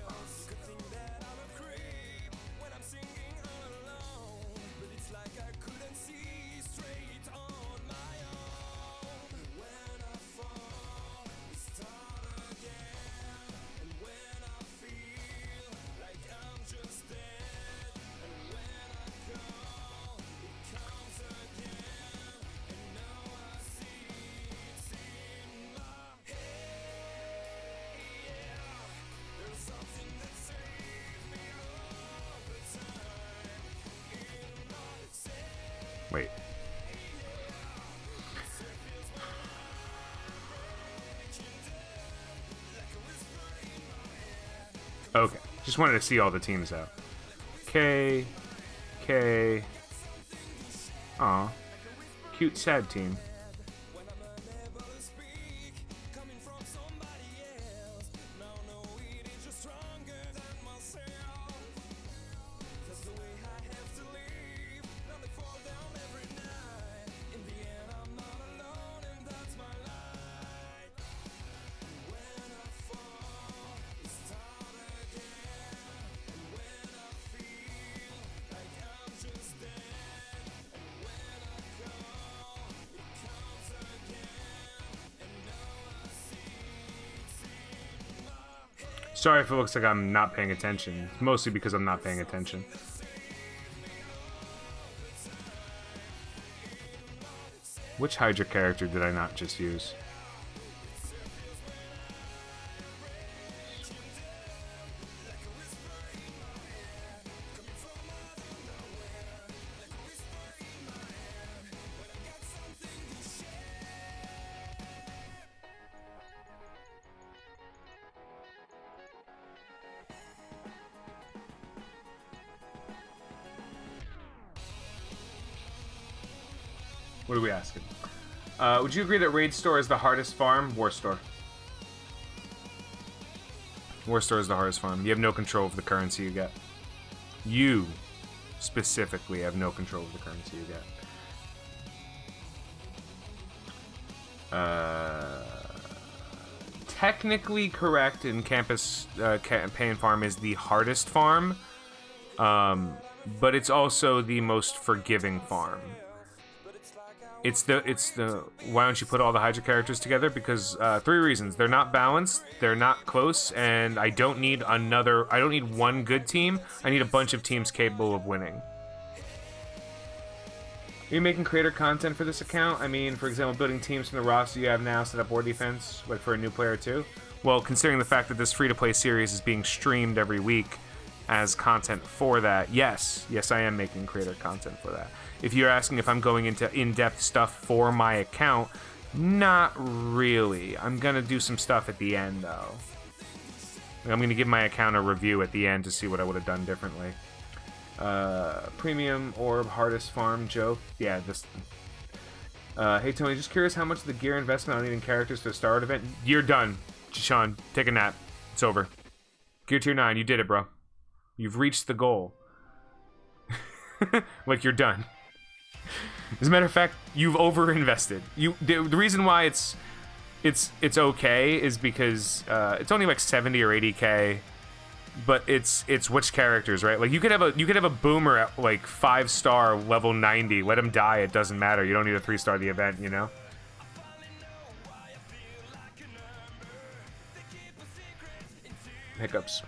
Speaker 1: Wait. Okay. Just wanted to see all the teams out. K. Aw. Cute, sad team. Sorry if it looks like I'm not paying attention. It's mostly because I'm not paying attention. Which Hydra character did I not just use? What are we asking? Would you agree that Raid Store is the hardest farm? War Store. War Store is the hardest farm. You have no control of the currency you get. You, specifically, have no control of the currency you get. Technically correct in Campus Campaign Farm is the hardest farm, but it's also the most forgiving farm. It's the why don't you put all the Hydra characters together? Because 3 reasons. They're not balanced, they're not close, and I don't need one good team. I need a bunch of teams capable of winning. Are you making creator content for this account? I mean, for example, building teams from the roster you have now, set up war defense, like for a new player too? Well, considering the fact that this free-to-play series is being streamed every week as content for that, yes, I am making creator content for that. If you're asking if I'm going into in-depth stuff for my account, not really. I'm gonna do some stuff at the end, though. I'm gonna give my account a review at the end to see what I would have done differently. Premium orb, hardest farm joke. Yeah, this... hey, Tony, just curious how much of the gear investment on needing characters for the Star Wars event? You're done. Sean, take a nap. It's over. Gear Tier 9, you did it, bro. You've reached the goal. Like, you're done. As a matter of fact, you've overinvested. The reason why it's okay is because it's only like 70 or 80k, but it's which characters, right? Like you could have a boomer at like 5-star level 90. Let him die. It doesn't matter. You don't need a 3-star the event, you know. Hiccups.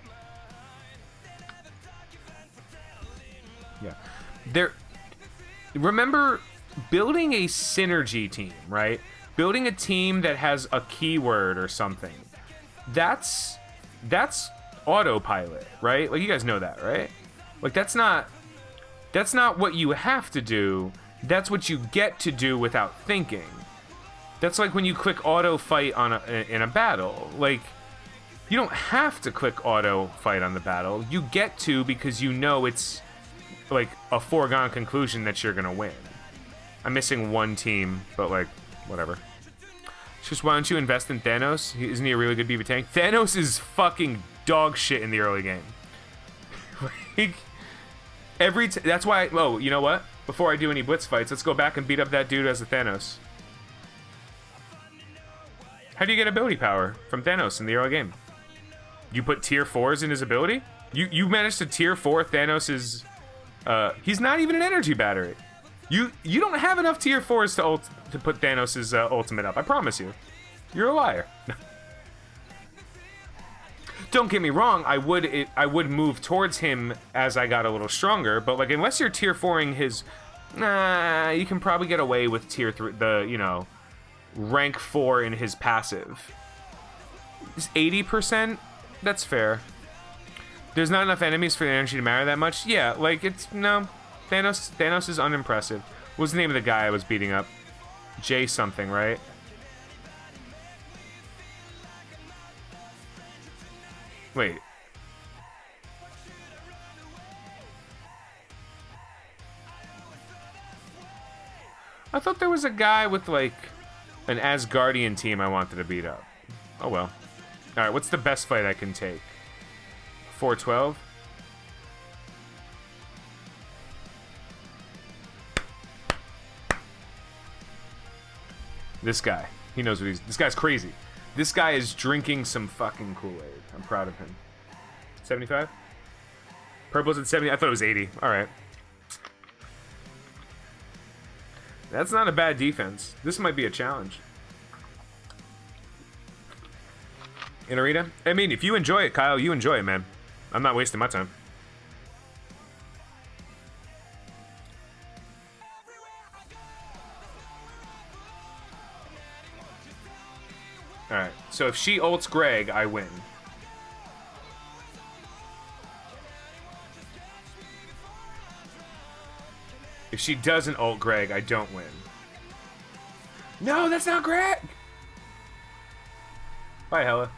Speaker 1: Yeah. Remember building a synergy team, right? Building a team that has a keyword or something. That's autopilot, right? Like you guys know that, right? Like that's not what you have to do. That's what you get to do without thinking. That's like when you click auto fight in a battle. Like, you don't have to click auto fight on the battle. You get to because you know it's like a foregone conclusion that you're gonna win. I'm missing one team, but like, whatever. Just why don't you invest in Thanos? Isn't he a really good BB tank? Thanos is fucking dog shit in the early game. Like, that's why. Oh, you know what? Before I do any blitz fights, let's go back and beat up that dude as a Thanos. How do you get ability power from Thanos in the early game? You put tier 4s in his ability? You managed to tier 4 Thanos's... he's not even an energy battery. You don't have enough tier 4s to put Thanos's ultimate up. I promise you. You're a liar. Don't get me wrong. I would move towards him as I got a little stronger. But like, unless you're tier 4ing his... Nah, you can probably get away with tier 3... rank 4 in his passive. Is 80%? That's fair. There's not enough enemies for the energy to matter that much. Yeah, like, it's... No. Thanos is unimpressive. What was the name of the guy I was beating up? J something, right? Wait. I thought there was a guy with, like, an Asgardian team I wanted to beat up. Oh, well. Alright, what's the best fight I can take? 412? This guy. He knows what he's... This guy's crazy. This guy is drinking some fucking Kool-Aid. I'm proud of him. 75? Purple's at 70. I thought it was 80. Alright. That's not a bad defense. This might be a challenge. In arena? I mean, if you enjoy it, Kyle, you enjoy it, man. I'm not wasting my time. Alright, so if she ults Greg, I win. If she doesn't ult Greg, I don't win. No, that's not Greg! Bye, Hella.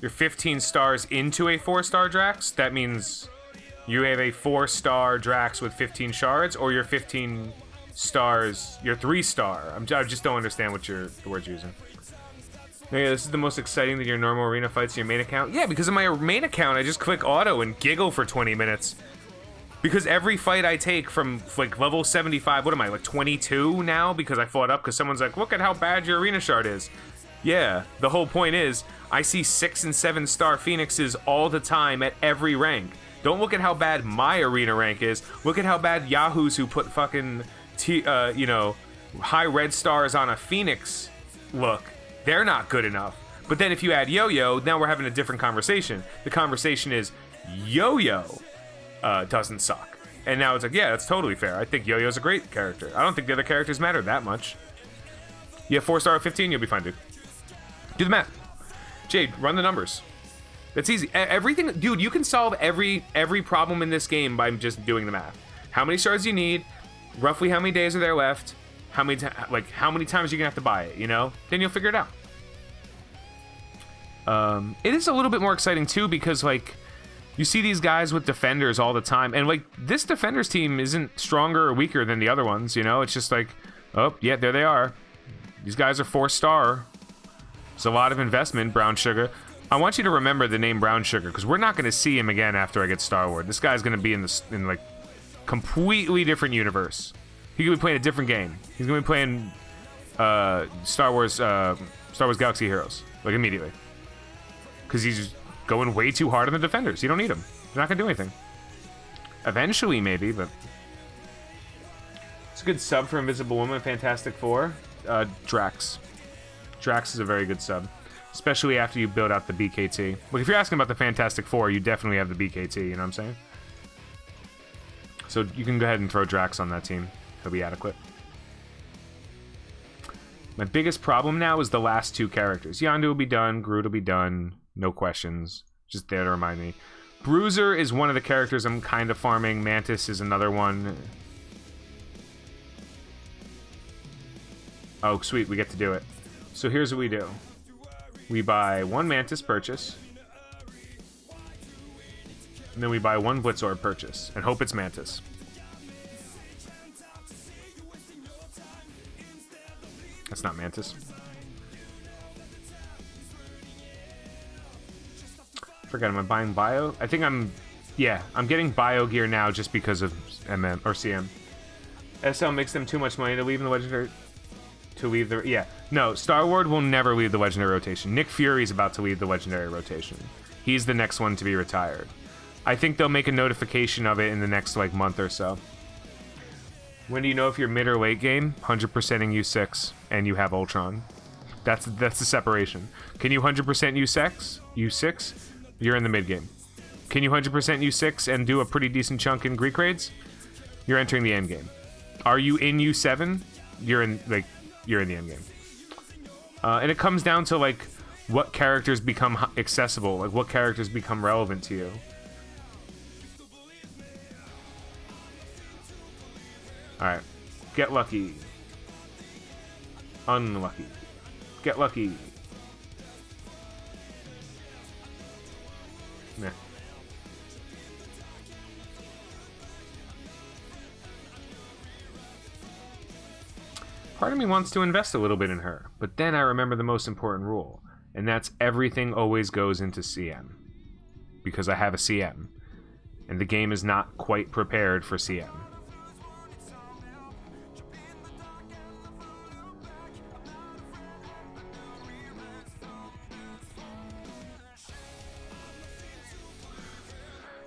Speaker 1: You're 15 stars into a 4-star Drax. That means you have a 4-star Drax with 15 shards, or you're 15 stars, you're 3-star. I just don't understand what the word's using. Yeah, this is the most exciting than your normal arena fights in your main account. Yeah, because in my main account, I just click auto and giggle for 20 minutes. Because every fight I take from, like, level 75, what am I, like 22 now? Because I fought up, because someone's like, look at how bad your arena shard is. Yeah, the whole point is, I see 6 and 7-star Phoenixes all the time at every rank. Don't look at how bad my arena rank is. Look at how bad Yahoos who put fucking, high red stars on a Phoenix look. They're not good enough. But then if you add Yo-Yo, now we're having a different conversation. The conversation is, Yo-Yo doesn't suck. And now it's like, yeah, that's totally fair. I think Yo-Yo's a great character. I don't think the other characters matter that much. You have 4-star at 15, you'll be fine, dude. Do the math. Jade, run the numbers. That's easy. Everything, dude, you can solve every problem in this game by just doing the math. How many stars do you need? Roughly how many days are there left? How many times you're gonna have to buy it, you know? Then you'll figure it out. It is a little bit more exciting too because like you see these guys with defenders all the time, and like this defenders team isn't stronger or weaker than the other ones, you know? It's just like, oh yeah, there they are. These guys are 4-star. It's a lot of investment, Brown Sugar. I want you to remember the name Brown Sugar because we're not going to see him again after I get Star Wars. This guy's going to be in like completely different universe. He could be playing a different game. He's going to be playing Star Wars Galaxy Heroes like immediately because he's just going way too hard on the defenders. You don't need him. They're not going to do anything. Eventually, maybe, but it's a good sub for Invisible Woman, Fantastic Four. Drax. Drax is a very good sub. Especially after you build out the BKT. Like, if you're asking about the Fantastic Four, you definitely have the BKT, you know what I'm saying? So you can go ahead and throw Drax on that team. He'll be adequate. My biggest problem now is the last two characters. Yondu will be done, Groot will be done, no questions. Just there to remind me. Bruiser is one of the characters I'm kind of farming. Mantis is another one. Oh, sweet, we get to do it. So here's what we do. We buy one Mantis purchase. And then we buy one Blitzorb purchase. And hope it's Mantis. That's not Mantis. Forget, am I buying Bio? I think I'm... Yeah, I'm getting Bio gear now just because of MM or CM. SL makes them too much money to leave in the Legendary... To leave the... Yeah. No, Star-Lord will never leave the Legendary rotation. Nick Fury's about to leave the Legendary rotation. He's the next one to be retired. I think they'll make a notification of it in the next, like, month or so. When do you know if you're mid or late game? 100%ing U6, and you have Ultron. That's the separation. Can you 100% U6? You're in the mid game. Can you 100% U6 and do a pretty decent chunk in Greek raids? You're entering the end game. Are you in U7? You're in the end game. And it comes down to like what characters become accessible, like what characters become relevant to you. Alright. Get lucky. Unlucky. Get lucky. Meh. Part of me wants to invest a little bit in her, but then I remember the most important rule, and that's everything always goes into CM. Because I have a CM, and the game is not quite prepared for CM.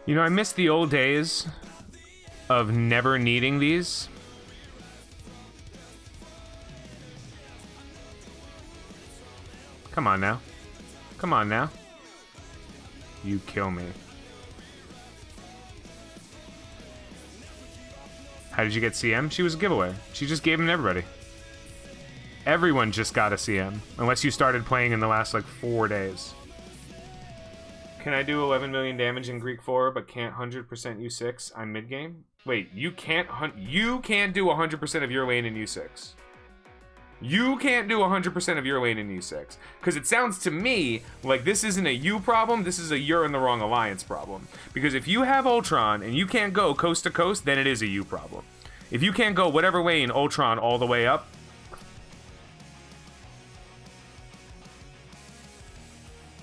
Speaker 1: You know, I miss the old days of never needing these. Come on now. Come on now. You kill me. How did you get CM? She was a giveaway. She just gave them to everybody. Everyone just got a CM. Unless you started playing in the last, like, 4 days. Can I do 11 million damage in Greek 4, but can't 100% U6? I'm mid-game? Wait, you can't do 100% of your lane in U6. You can't do 100% of your lane in U6. Because it sounds to me like this isn't a you problem, this is a you're in the wrong alliance problem. Because if you have Ultron and you can't go coast to coast, then it is a you problem. If you can't go whatever lane Ultron all the way up,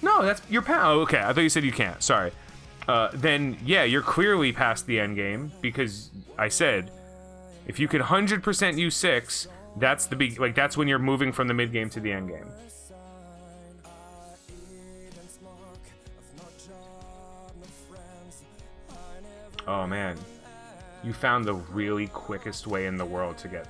Speaker 1: no, that's your oh, okay, I thought you said you can't. Sorry. Then yeah, you're clearly past the end game because I said if you could 100% U6, that's the big, like that's when you're moving from the mid game to the end game. Oh man, you found the really quickest way in the world to get.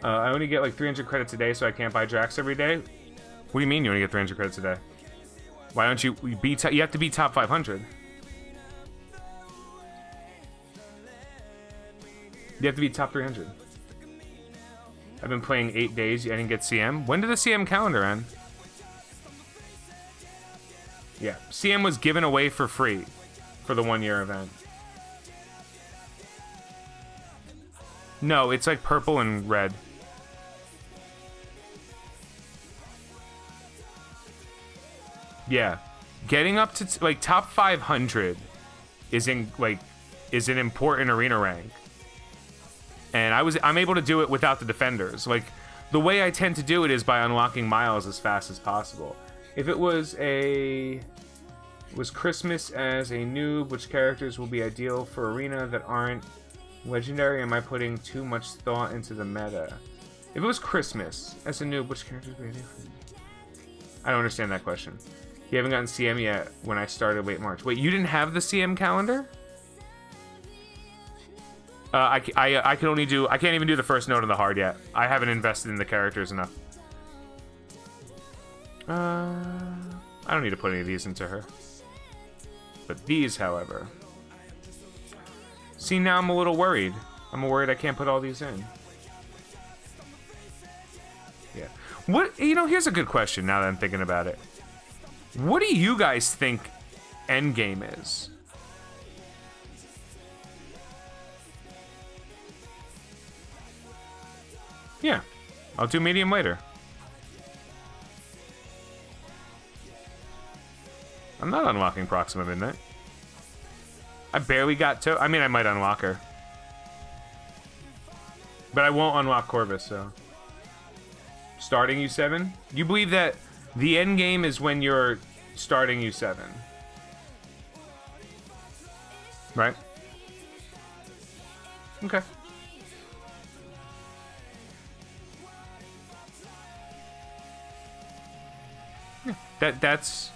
Speaker 1: I only get like 300 credits a day, so I can't buy Drax every day. What do you mean you only get 300 credits a day? Why don't you be? You have to be top 500. You have to be top 300. I've been playing 8 days. I didn't get CM. When did the CM calendar end? Yeah, CM was given away for free for the 1-year event. No, it's like purple and red. Yeah, getting up to like top 500 is an important arena rank. And I'm able to do it without the defenders. Like, the way I tend to do it is by unlocking Miles as fast as possible. If it was Christmas as a noob, which characters will be ideal for arena that aren't legendary? Am I putting too much thought into the meta? If it was Christmas as a noob, which characters would be ideal for me? I don't understand that question. You haven't gotten CM yet when I started late March. Wait, you didn't have the CM calendar? I can only do... I can't even do the first note of the hard yet. I haven't invested in the characters enough. I don't need to put any of these into her. But these, however... See, now I'm a little worried. I'm worried I can't put all these in. Yeah. What... You know, here's a good question now that I'm thinking about it. What do you guys think endgame is? Yeah, I'll do medium later. I'm not unlocking Proxima Midnight. I barely got to... I mean, I might unlock her. But I won't unlock Corvus, so... Starting U7? You believe that the end game is when you're starting U7? Right? Okay. That's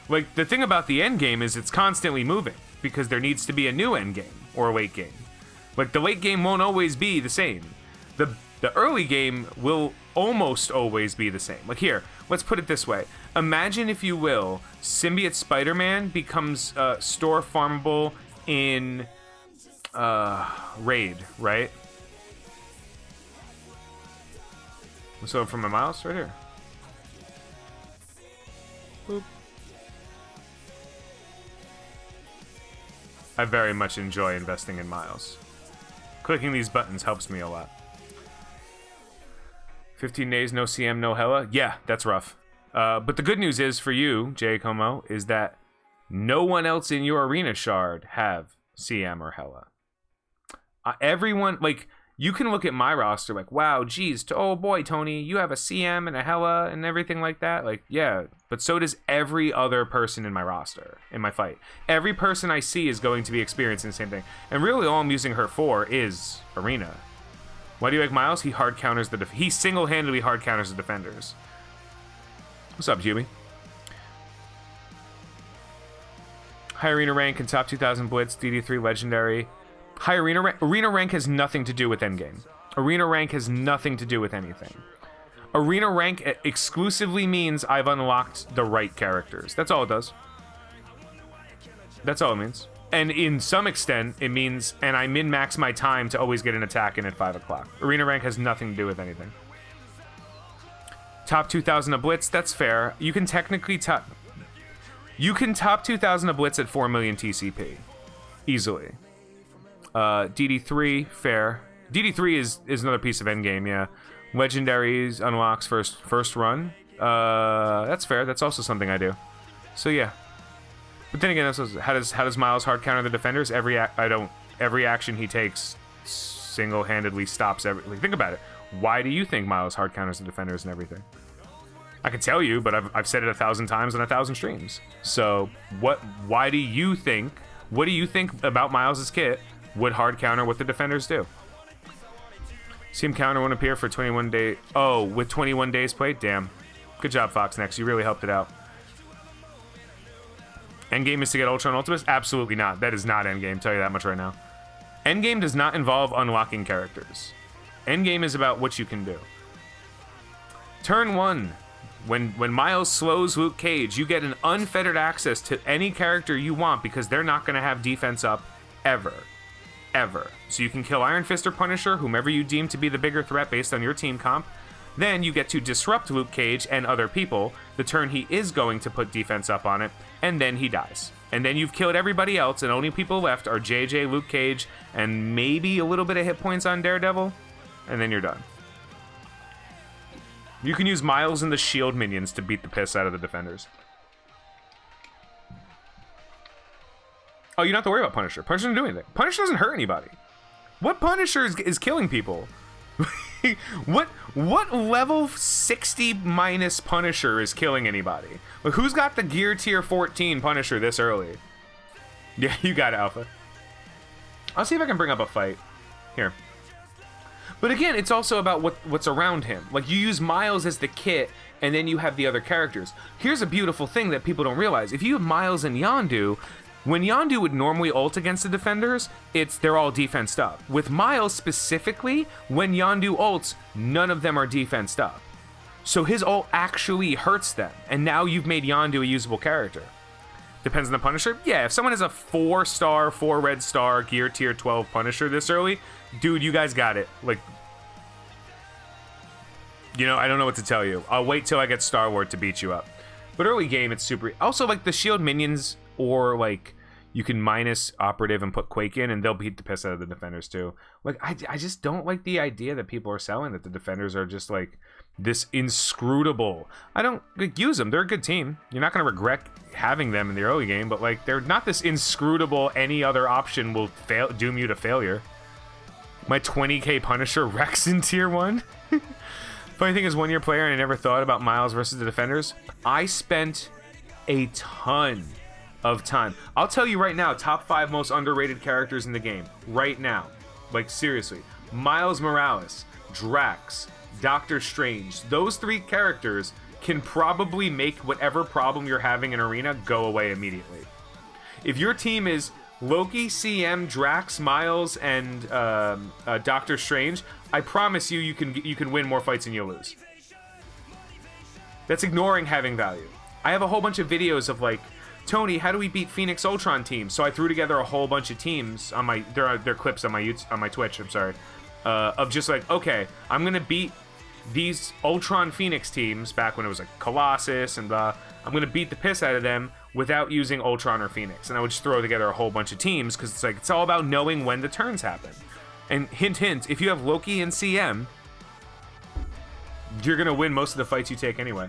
Speaker 1: like the thing about the end game is it's constantly moving because there needs to be a new end game or a late game. Like the late game won't always be the same. The early game will almost always be the same. Like here, let's put it this way. Imagine, if you will, Symbiote Spider-Man becomes store farmable in Raid, right? So from a mouse right here. Boop. I very much enjoy investing in Miles. Clicking these buttons helps me a lot. 15 days, no CM, no Hella. Yeah, that's rough. But the good news is for you, Jay Como, is that no one else in your arena shard have CM or Hella. Everyone, like, you can look at my roster like, wow, geez, oh boy, Tony, you have a CM and a Hella and everything like that. Like, yeah, but so does every other person in my roster, in my fight. Every person I see is going to be experiencing the same thing. And really all I'm using her for is arena. Why do you like Miles? He hard counters he single-handedly hard counters the defenders. What's up, Juby? High arena rank and top 2000 blitz, DD3 legendary. High arena rank. Arena rank has nothing to do with endgame. Arena rank has nothing to do with anything. Arena rank exclusively means I've unlocked the right characters. That's all it does. That's all it means. And in some extent, it means, and I min-max my time to always get an attack in at 5 o'clock. Arena rank has nothing to do with anything. Top 2,000 a blitz, that's fair. You can technically top 2,000 a blitz at 4 million TCP. Easily. DD3, fair. DD3 is another piece of endgame, yeah. Legendaries unlocks first run. That's fair. That's also something I do. So yeah. But then again, how does Miles hard counter the defenders? Every action he takes single-handedly stops everything. Think about it. Why do you think Miles hard counters the defenders and everything? I can tell you, but I've said it 1,000 times on 1,000 streams. So why do you think? What do you think about Miles' kit would hard counter what the defenders do? CM counter won't appear for 21 days. Oh, with 21 days played? Damn. Good job, FoxNext. You really helped it out. Endgame is to get Ultra and Ultimus? Absolutely not. That is not endgame, tell you that much right now. Endgame does not involve unlocking characters. Endgame is about what you can do. Turn 1. When Miles slows Luke Cage, you get an unfettered access to any character you want because they're not going to have defense up ever. ever. So you can kill Iron Fist or Punisher, whomever you deem to be the bigger threat based on your team comp. Then you get to disrupt Luke Cage and other people the turn he is going to put defense up on it, and then he dies. And then you've killed everybody else, and only people left are JJ, Luke Cage, and maybe a little bit of hit points on Daredevil, and then you're done. You can use Miles and the shield minions to beat the piss out of the defenders. Oh, you don't have to worry about Punisher. Punisher doesn't do anything. Punisher doesn't hurt anybody. What Punisher is killing people? What level 60 minus Punisher is killing anybody? Like, who's got the gear tier 14 Punisher this early? Yeah, you got it, Alpha. I'll see if I can bring up a fight. Here. But again, it's also about what's around him. Like, you use Miles as the kit, and then you have the other characters. Here's a beautiful thing that people don't realize. If you have Miles and Yondu, when Yondu would normally ult against the defenders, they're all defensed up. With Miles specifically, when Yondu ults, none of them are defensed up. So his ult actually hurts them, and now you've made Yondu a usable character. Depends on the Punisher. Yeah, if someone has a 4-star, 4 red star, gear tier 12 Punisher this early, dude, you guys got it. Like, you know, I don't know what to tell you. I'll wait till I get Star Lord to beat you up. But early game, it's super... Also, like, the shield minions... Or, like, you can minus Operative and put Quake in, and they'll beat the piss out of the defenders, too. Like, I just don't like the idea that people are selling, that the defenders are just, like, this inscrutable. I don't, like, use them. They're a good team. You're not going to regret having them in the early game, but, like, they're not this inscrutable, any other option will doom you to failure. My 20k Punisher Rex in tier 1? Funny thing is, one-year player, and I never thought about Miles versus the defenders. I spent a ton of time. I'll tell you right now, top 5 most underrated characters in the game. Right now. Like, seriously. Miles Morales, Drax, Doctor Strange. Those 3 characters can probably make whatever problem you're having in Arena go away immediately. If your team is Loki, CM, Drax, Miles, and Doctor Strange, I promise you, you can win more fights than you'll lose. That's ignoring having value. I have a whole bunch of videos of, like, Tony, how do we beat Phoenix Ultron teams? So I threw together a whole bunch of teams on my... There are clips on my Twitch, I'm sorry. Of just like, okay, I'm going to beat these Ultron Phoenix teams back when it was like Colossus and blah. I'm going to beat the piss out of them without using Ultron or Phoenix. And I would just throw together a whole bunch of teams because it's like, it's all about knowing when the turns happen. And hint, hint, if you have Loki and CM, you're going to win most of the fights you take anyway.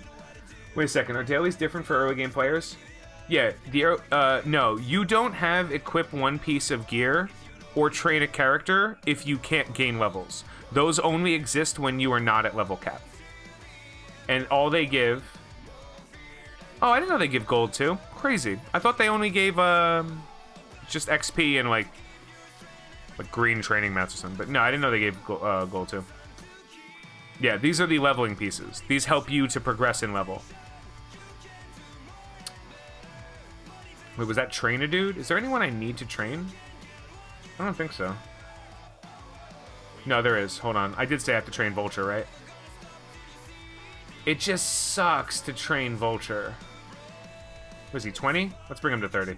Speaker 1: Wait a second, are dailies different for early game players? Yeah, no, you don't have equip one piece of gear or train a character if you can't gain levels. Those only exist when you are not at level cap. And all they give... Oh, I didn't know they give gold too. Crazy. I thought they only gave just XP and like green training mats or something. But no, I didn't know they gave gold too. Yeah, these are the leveling pieces. These help you to progress in level. Wait, was that train a dude? Is there anyone I need to train? I don't think so. No, there is. Hold on. I did say I have to train Vulture, right? It just sucks to train Vulture. Was he 20? Let's bring him to 30.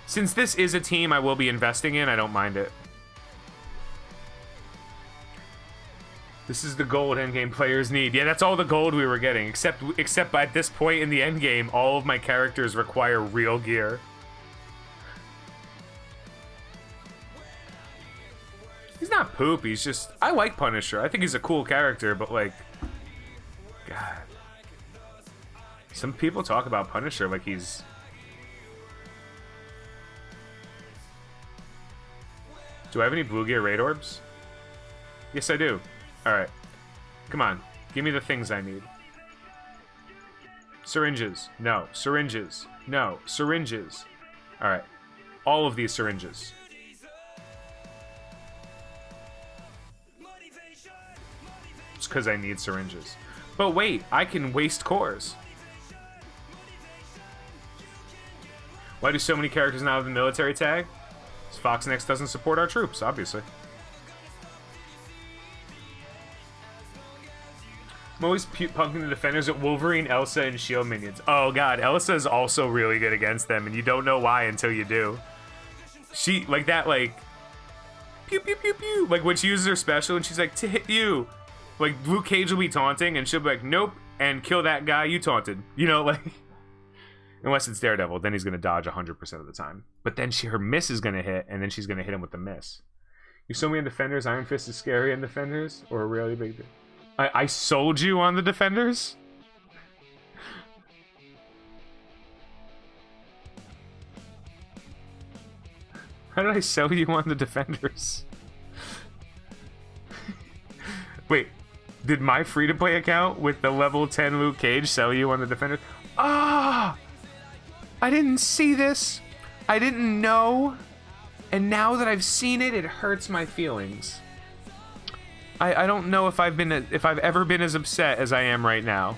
Speaker 1: Since this is a team I will be investing in, I don't mind it. This is the gold endgame players need. Yeah, that's all the gold we were getting. Except by this point in the endgame, all of my characters require real gear. He's not poop, he's just... I like Punisher. I think he's a cool character, but like... God. Some people talk about Punisher like he's... Do I have any blue gear raid orbs? Yes, I do. Alright. Come on. Give me the things I need. Syringes. No. Syringes. No. Syringes. Alright. All of these syringes. It's because I need syringes. But wait, I can waste cores. Why do so many characters now have the military tag? Because Foxnex doesn't support our troops, obviously. I'm always punking the defenders at Wolverine, Elsa, and shield minions. Oh god, Elsa is also really good against them, and you don't know why until you do. She, like that, like, pew, pew, pew, pew. Like, when she uses her special and she's like, to hit you. Like, Luke Cage will be taunting and she'll be like, nope, and kill that guy you taunted. You know, like, unless it's Daredevil, then he's going to dodge 100% of the time. But then her miss is going to hit, and then she's going to hit him with the miss. You sold me on Defenders. Iron Fist is scary in Defenders, or a really big deal. I sold you on the Defenders? How did I sell you on the Defenders? Wait, did my free-to-play account with the level 10 Luke Cage sell you on the Defenders? Ah! I didn't see this. I didn't know. And now that I've seen it, it hurts my feelings. I don't know if I've ever been as upset as I am right now.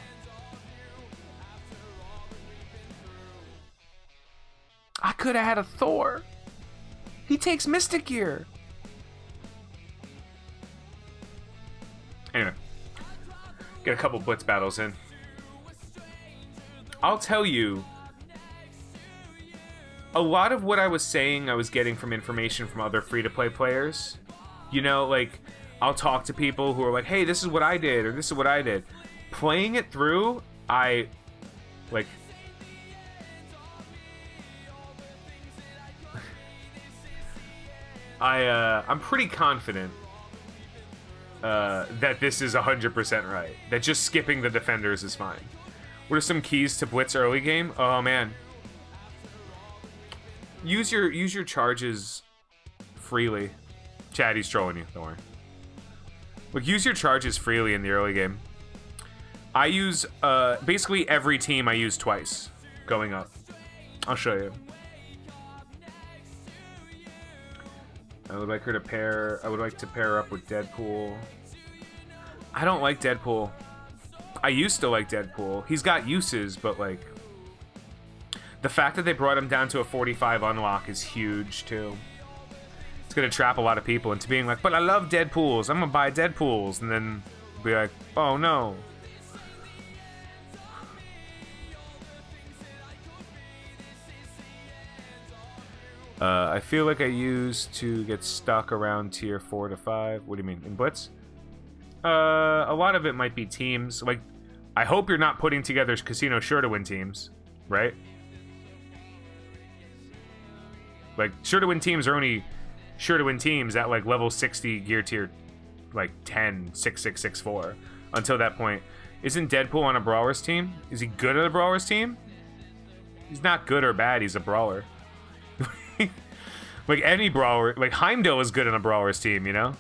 Speaker 1: I could have had a Thor. He takes Mystic Gear. Anyway, get a couple Blitz battles in. I'll tell you, a lot of what I was saying I was getting from information from other free-to-play players. You know, like, I'll talk to people who are like, hey, this is what I did, or this is what I did. Playing it through, I'm pretty confident that this is 100% right. That just skipping the Defenders is fine. What are some keys to Blitz early game? Oh, man. Use your charges freely. Chad, he's trolling you. Don't worry. Look, use your charges freely in the early game. I use basically every team I use twice going up. I'll show you. I would like to pair up with Deadpool. I don't like Deadpool. I used to like Deadpool. He's got uses, but like the fact that they brought him down to a 45 unlock is huge too. It's gonna trap a lot of people into being like, but I love Deadpools. I'm gonna buy Deadpools, and then be like, oh no. I feel like I used to get stuck around tier 4 to 5. What do you mean? In Blitz? A lot of it might be teams. Like, I hope you're not putting together Casino Sure to Win teams, right? Like, Sure to Win teams are only Sure to Win teams at, like, level 60 gear tier, like, 10, 6, 6, 6, 4. Until that point. Isn't Deadpool on a Brawlers team? Is he good at a Brawlers team? He's not good or bad, he's a Brawler. Like any brawler, like Heimdall is good on a Brawlers team, you know?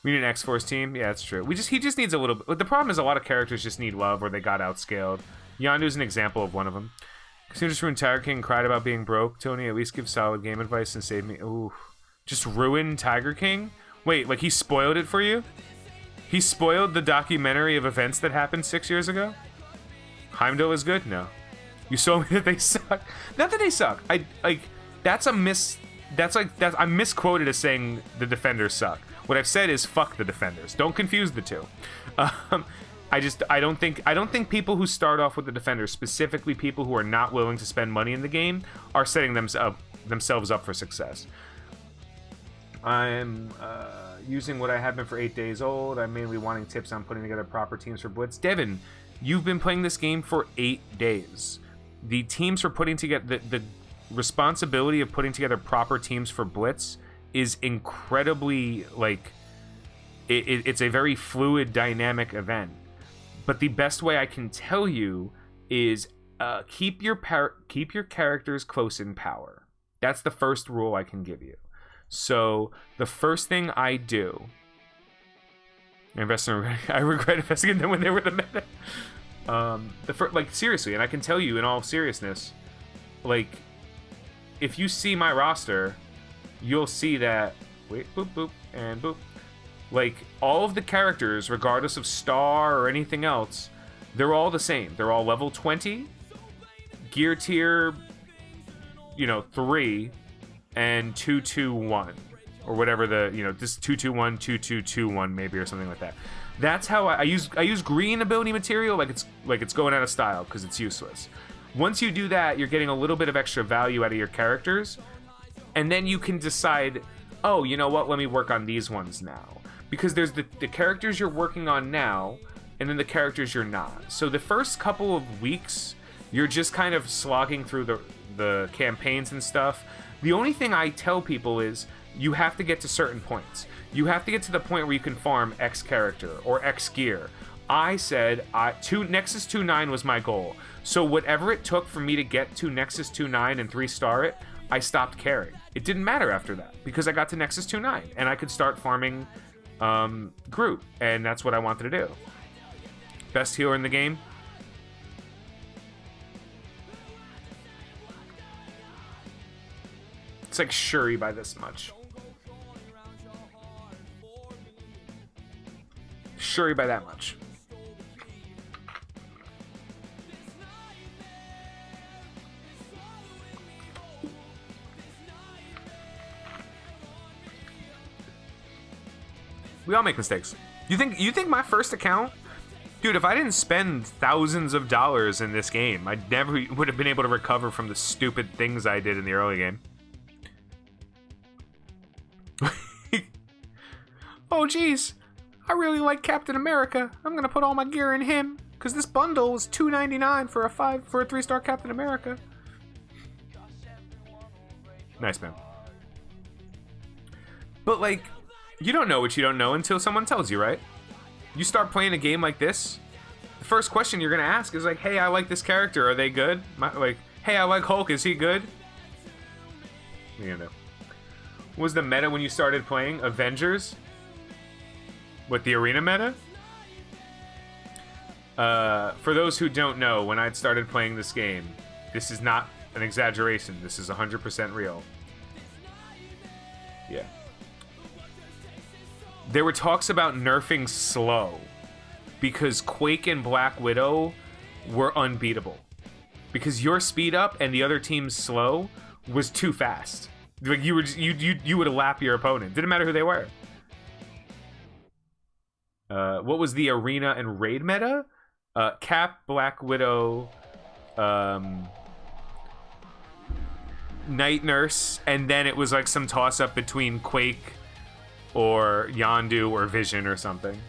Speaker 1: We need an X-Force team. Yeah, that's true. He just needs a little bit. The problem is a lot of characters just need love or they got outscaled. Yondu's an example of one of them. Casino just ruined Tiger King and cried about being broke. Tony, at least give solid game advice and save me. Ooh. Just ruin Tiger King? Wait, like he spoiled it for you? He spoiled the documentary of events that happened 6 years ago? Heimdall is good? No. You told me that they suck. Not that they suck. I'm misquoted as saying the Defenders suck. What I've said is fuck the Defenders. Don't confuse the two. I don't think people who start off with the Defenders, specifically people who are not willing to spend money in the game, are setting themselves up for success. I'm using what I have been for 8 days old. I'm mainly wanting tips on putting together proper teams for Blitz. Devin, you've been playing this game for 8 days. The teams for putting together the responsibility of putting together proper teams for Blitz is incredibly, like, it's a very fluid, dynamic event. But the best way I can tell you is keep your characters close in power. That's the first rule I can give you. So the first thing I do, I regret investing in them when they were the meta. Like seriously, and I can tell you in all seriousness, like, if you see my roster, you'll see that, wait, boop, boop, and boop. Like, all of the characters, regardless of star or anything else, they're all the same. They're all level 20, gear tier, 3, and 221. Or whatever this 221, 2221 maybe, or something like that. That's how I use green ability material like it's going out of style, because it's useless. Once you do that, you're getting a little bit of extra value out of your characters, And then you can decide, oh, you know what, let me work on these ones now. Because there's the characters you're working on now, and then the characters you're not. So the first couple of weeks, you're just kind of slogging through the campaigns and stuff. The only thing I tell people is you have to get to certain points. You have to get to the point where you can farm X character or X gear. I said Nexus 2.9 was my goal. So whatever it took for me to get to Nexus 2.9 and 3-star it, I stopped caring. It didn't matter after that because I got to Nexus 2.9 and I could start farming Groot, and that's what I wanted to do. Best healer in the game? It's like Shuri by this much. Shuri by that much. We all make mistakes. You think my first account, dude, if I didn't spend thousands of dollars in this game, I never would have been able to recover from the stupid things I did in the early game. Oh geez, I really like Captain America. I'm gonna put all my gear in him because this bundle is $2.99 for a 3-star Captain America. Nice, man. But like, you don't know what you don't know until someone tells you, right? You start playing a game like this, the first question you're gonna ask is like, hey, I like this character, are they good? Like, hey, I like Hulk, is he good? You know. What was the meta when you started playing? Avengers? What, the arena meta? For those who don't know, when I'd started playing this game, this is not an exaggeration, this is 100% real. Yeah. There were talks about nerfing slow because Quake and Black Widow were unbeatable. Because your speed up and the other team's slow was too fast. Like you would lap your opponent. Didn't matter who they were. What was the arena and raid meta? Cap, Black Widow, Night Nurse, and then it was like some toss up between Quake or Yondu or Vision or something.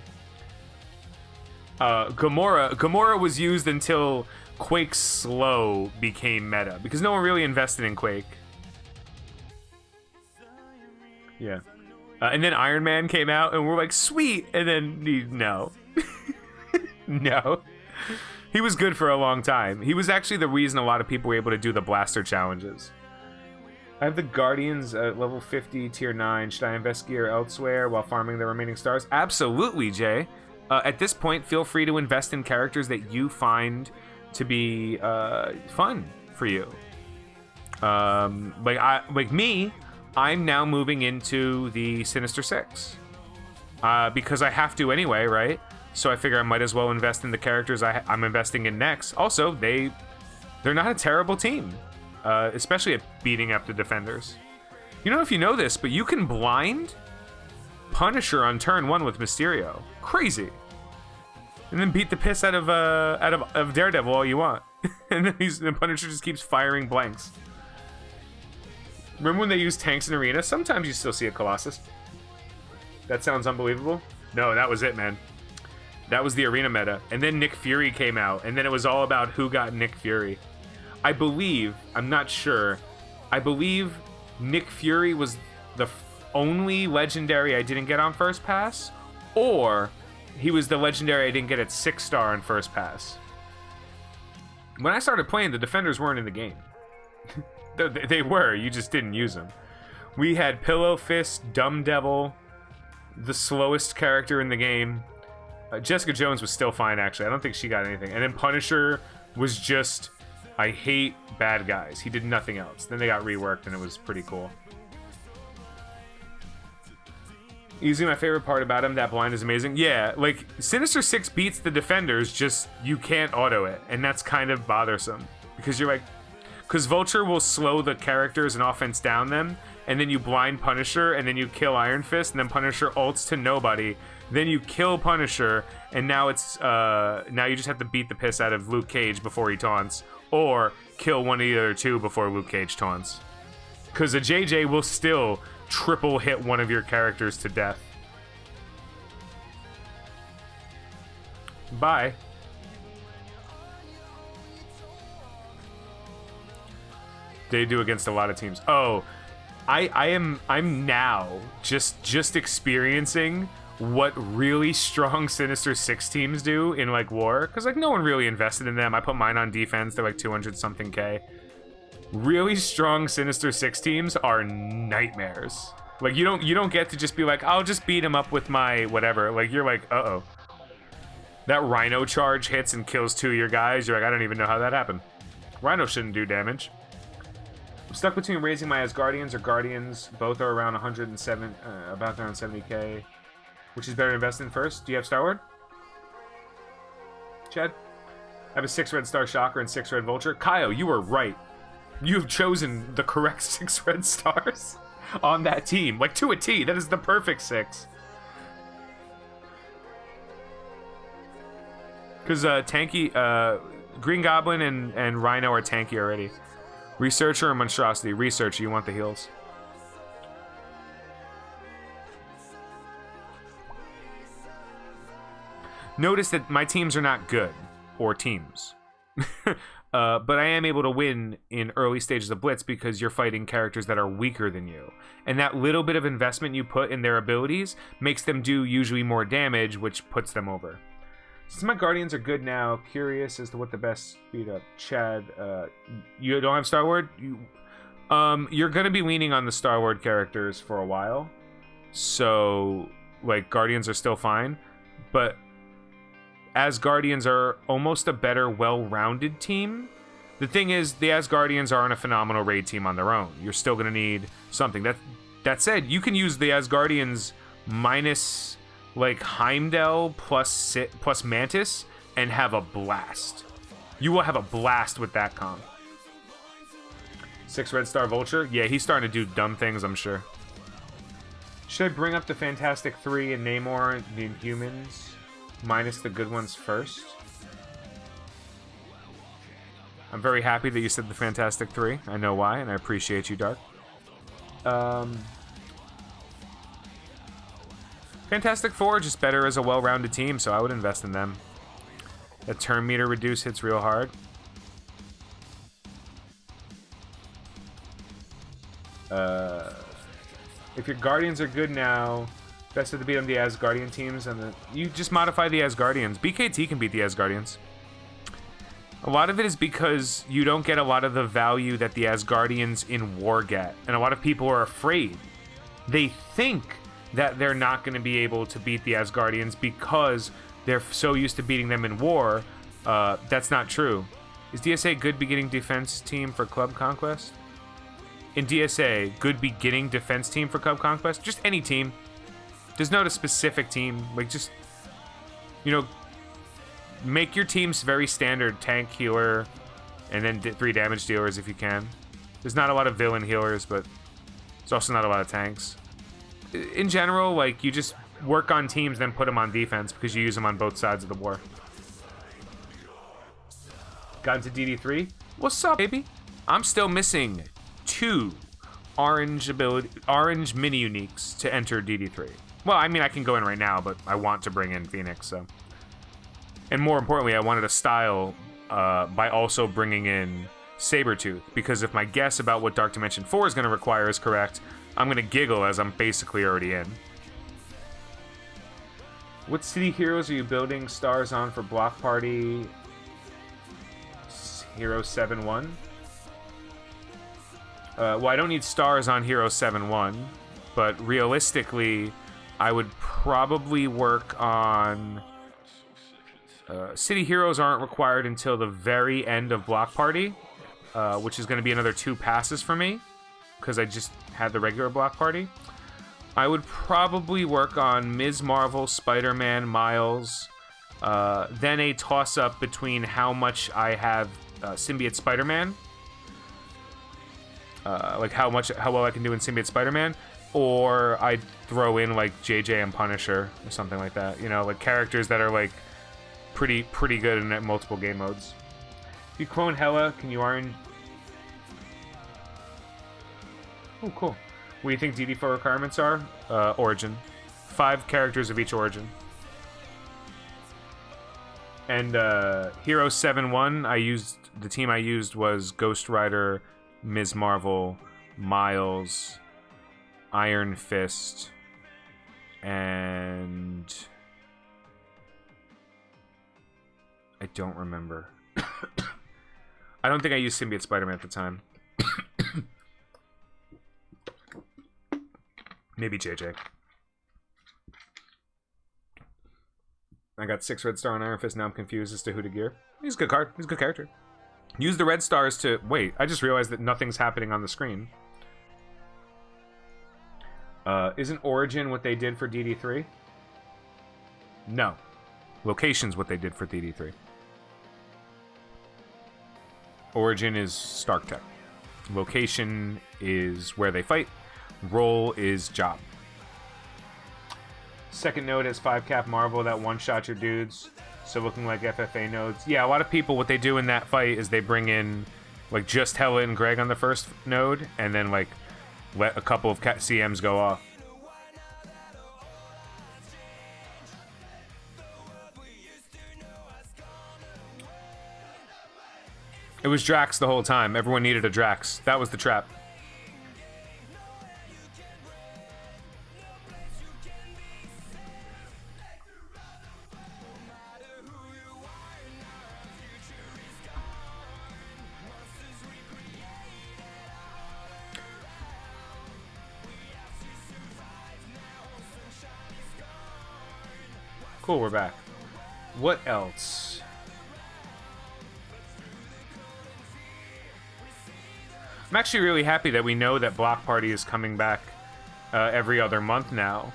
Speaker 1: Gamora was used until Quake Slow became meta because no one really invested in Quake. Yeah. And then Iron Man came out and we're like, sweet, and then no. No. He was good for a long time. He was actually the reason a lot of people were able to do the blaster challenges. I have the Guardians at level 50, tier 9. Should I invest gear elsewhere while farming the remaining stars? Absolutely, Jay. At this point, feel free to invest in characters that you find to be fun for you. Like me, I'm now moving into the Sinister Six. Because I have to anyway, right? So I figure I might as well invest in the characters I'm investing in next. Also, they're not a terrible team. Especially at beating up the defenders. You know if you know this, but you can blind Punisher on turn 1 with Mysterio. Crazy. And then beat the piss out of Daredevil all you want. And then the Punisher just keeps firing blanks. Remember when they used tanks in Arena? Sometimes you still see a Colossus. That sounds unbelievable. No, that was it, man. That was the Arena meta. And then Nick Fury came out, and then it was all about who got Nick Fury. I believe, I'm not sure, I believe Nick Fury was the only legendary I didn't get on first pass, or he was the legendary I didn't get at 6-star on first pass. When I started playing, the defenders weren't in the game. They were, you just didn't use them. We had Pillow Fist, Dumb Devil, the slowest character in the game. Jessica Jones was still fine, actually. I don't think she got anything. And then Punisher was just... I hate bad guys. He did nothing else. Then they got reworked and it was pretty cool. Easily my favorite part about him, that blind is amazing. Yeah, like, Sinister Six beats the defenders, just you can't auto it. And that's kind of bothersome. Because you're like... Because Vulture will slow the characters and offense down them, and then you blind Punisher, and then you kill Iron Fist, and then Punisher ults to nobody. Then you kill Punisher, and now it's now you just have to beat the piss out of Luke Cage before he taunts, or kill one of the other two before Luke Cage taunts. Because a JJ will still triple hit one of your characters to death. Bye. They do against a lot of teams. Oh, I'm now just experiencing what really strong Sinister Six teams do in like war, because like no one really invested in them. I put mine on defense. They're like 200 something K. Really strong Sinister Six teams are nightmares. Like you don't get to just be like, I'll just beat him up with my whatever. Like you're like, uh-oh. That Rhino charge hits and kills 2 of your guys. You're like, I don't even know how that happened. Rhino shouldn't do damage. I'm stuck between raising my Asgardians or Guardians. Both are around 107, about around 70k. Which is better to invest in first? Do you have Star Wars? Chad? I have a 6 red Star Shocker and 6 red Vulture. Kaio, you were right. You've chosen the correct 6 red stars on that team. Like, to a T. That is the perfect 6. Because tanky, Green Goblin and Rhino are tanky already. Researcher or Monstrosity? Researcher, you want the heals. Notice that my teams are not good, or teams. But I am able to win in early stages of Blitz because you're fighting characters that are weaker than you. And that little bit of investment you put in their abilities makes them do usually more damage, which puts them over. Since my Guardians are good now, curious as to what the best speed up. Chad, you don't have Star Wars? You're going to be leaning on the Star Wars characters for a while. So, like, Guardians are still fine. But Asgardians are almost a better, well-rounded team. The thing is, the Asgardians aren't a phenomenal raid team on their own. You're still going to need something. That said, you can use the Asgardians minus, like, Heimdall plus Mantis and have a blast. You will have a blast with that comp. 6 red Star Vulture? Yeah, he's starting to do dumb things, I'm sure. Should I bring up the Fantastic 3 and Namor the Inhumans? Minus the good ones first. I'm very happy that you said the Fantastic 3. I know why, and I appreciate you, Dark. Fantastic 4 just better as a well-rounded team, so I would invest in them. That turn meter reduce hits real hard. If your Guardians are good now, best of the beat on the Asgardian teams, and you just modify the Asgardians. BKT can beat the Asgardians. A lot of it is because you don't get a lot of the value that the Asgardians in war get, and a lot of people are afraid. They think that they're not going to be able to beat the Asgardians because they're so used to beating them in war. That's not true. Is DSA good beginning defense team for Club Conquest? In DSA, good beginning defense team for Club Conquest? Just any team. There's not a specific team. Like, just, you know, make your teams very standard. Tank, healer, and then 3 damage dealers if you can. There's not a lot of villain healers, but there's also not a lot of tanks. In general, like, you just work on teams, then put them on defense because you use them on both sides of the war. Got into DD3? What's up, baby? I'm still missing 2 orange mini uniques to enter DD3. Well, I mean, I can go in right now, but I want to bring in Phoenix, so. And more importantly, I wanted to style by also bringing in Sabretooth, because if my guess about what Dark Dimension 4 is going to require is correct, I'm going to giggle as I'm basically already in. What city heroes are you building stars on for Block Party Hero 7-1? Well, I don't need stars on Hero 7-1, but realistically, I would probably work on... City Heroes aren't required until the very end of Block Party, which is going to be another 2 passes for me, because I just had the regular Block Party. I would probably work on Ms. Marvel, Spider-Man, Miles, then a toss-up between how much I have Symbiote Spider-Man, like how well I can do in Symbiote Spider-Man, or I'd throw in like JJ and Punisher or something like that. You know, like characters that are like pretty good in multiple game modes. If you clone Hela, can you orange? Oh, cool. What do you think DD4 requirements are? Origin. 5 characters of each origin. And Hero 7-1, the team I used was Ghost Rider, Ms. Marvel, Miles, Iron Fist, and I don't remember. I don't think I used Symbiote Spider-Man at the time. Maybe JJ. I got 6 Red Star on Iron Fist. Now I'm confused as to who to gear. He's a good card. He's a good character. Use the Red Stars to... Wait, I just realized that nothing's happening on the screen. Isn't Origin what they did for DD3? No. Location's what they did for DD3. Origin is Stark Tech. Location is where they fight. Role is job. Second node has 5 cap Marvel that one-shot your dudes. So looking like FFA nodes. Yeah, a lot of people, what they do in that fight is they bring in like just Hela and Greg on the first node, and then like let a couple of CMs go off. It was Drax the whole time. Everyone needed a Drax. That was the trap. Cool, we're back. What else? I'm actually really happy that we know that Block Party is coming back every other month now.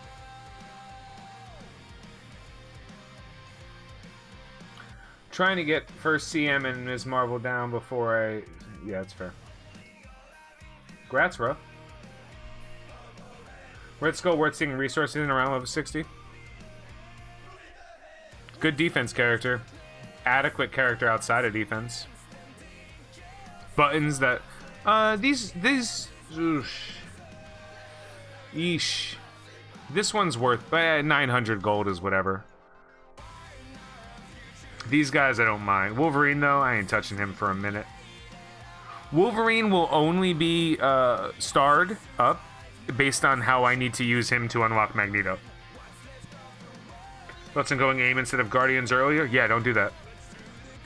Speaker 1: Trying to get first CM and Ms. Marvel down before I... Yeah, that's fair. Grats, bro. Red Skull worth seeing resources in around level 60. Good defense character. Adequate character outside of defense. Buttons that... these... Oosh. Yeesh. This one's worth... 900 gold is whatever. These guys I don't mind. Wolverine, though, I ain't touching him for a minute. Wolverine will only be starred up based on how I need to use him to unlock Magneto. Thoughts on going aim instead of Guardians earlier? Yeah, don't do that.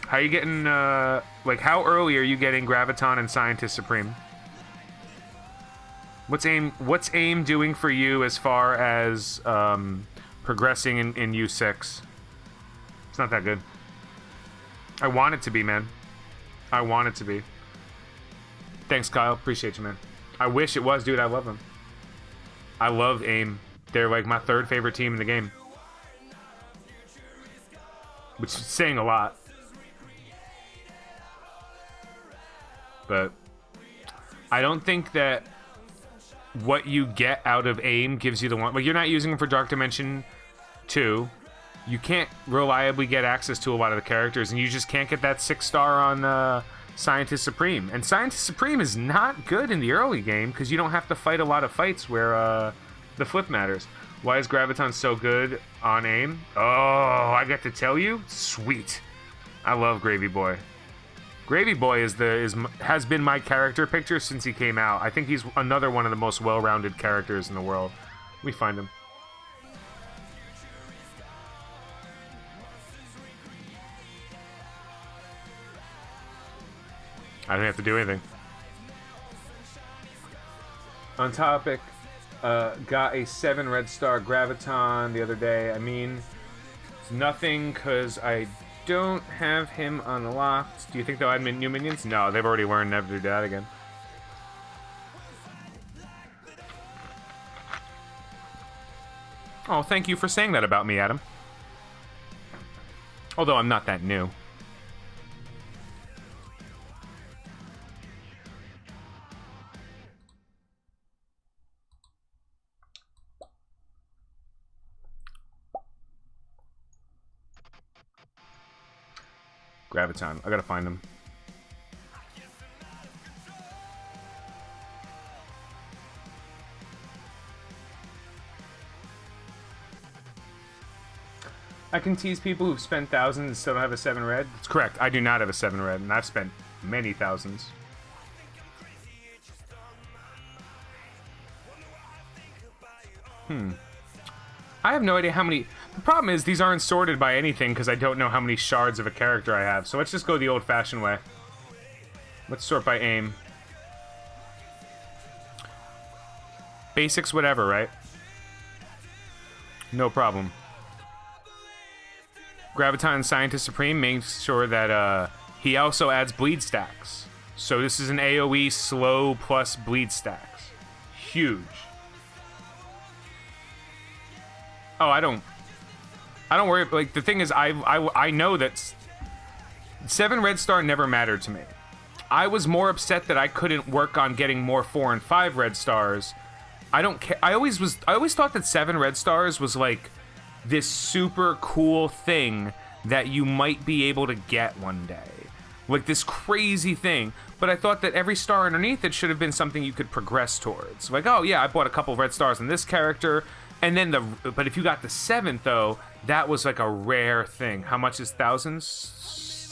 Speaker 1: How are you getting, like, how early are you getting Graviton and Scientist Supreme? What's AIM doing for you as far as progressing in U6? It's not that good. I want it to be, man. I want it to be. Thanks, Kyle. Appreciate you, man. I wish it was, dude. I love them. I love AIM. They're, like, my 3rd favorite team in the game. Which is saying a lot. But I don't think that what you get out of AIM gives you the one... Like, you're not using them for Dark Dimension 2. You can't reliably get access to a lot of the characters, and you just can't get that 6-star on Scientist Supreme. And Scientist Supreme is not good in the early game, because you don't have to fight a lot of fights where the flip matters. Why is Graviton so good on AIM? Oh, I get to tell you? Sweet. I love Gravy Boy. Gravy Boy has been my character picture since he came out. I think he's another one of the most well-rounded characters in the world. We find him. I don't have to do anything. On topic, got a 7 red star Graviton the other day. I mean, it's nothing because I don't have him unlocked. Do you think they'll add new minions? No, they've already learned never to do that again. Oh, thank you for saying that about me, Adam. Although I'm not that new. Graviton. I gotta find him. I can tease people who've spent thousands and still don't have a 7 red. It's correct. I do not have a 7 red, and I've spent many thousands. I have no idea how many... The problem is these aren't sorted by anything because I don't know how many shards of a character I have. So let's just go the old-fashioned way. Let's sort by aim. Basics, whatever, right? No problem. Graviton Scientist Supreme makes sure that he also adds bleed stacks. So this is an AoE slow plus bleed stacks. Huge. Oh, I don't worry. Like, the thing is, I know that 7 red star never mattered to me. I was more upset that I couldn't work on getting more 4 and 5 red stars. I don't care. I always thought that 7 red stars was like this super cool thing that you might be able to get one day. Like this crazy thing. But I thought that every star underneath it should have been something you could progress towards. Like, oh yeah, I bought a couple of red stars in this character. And then but if you got the 7th though, that was like a rare thing. How much is thousands?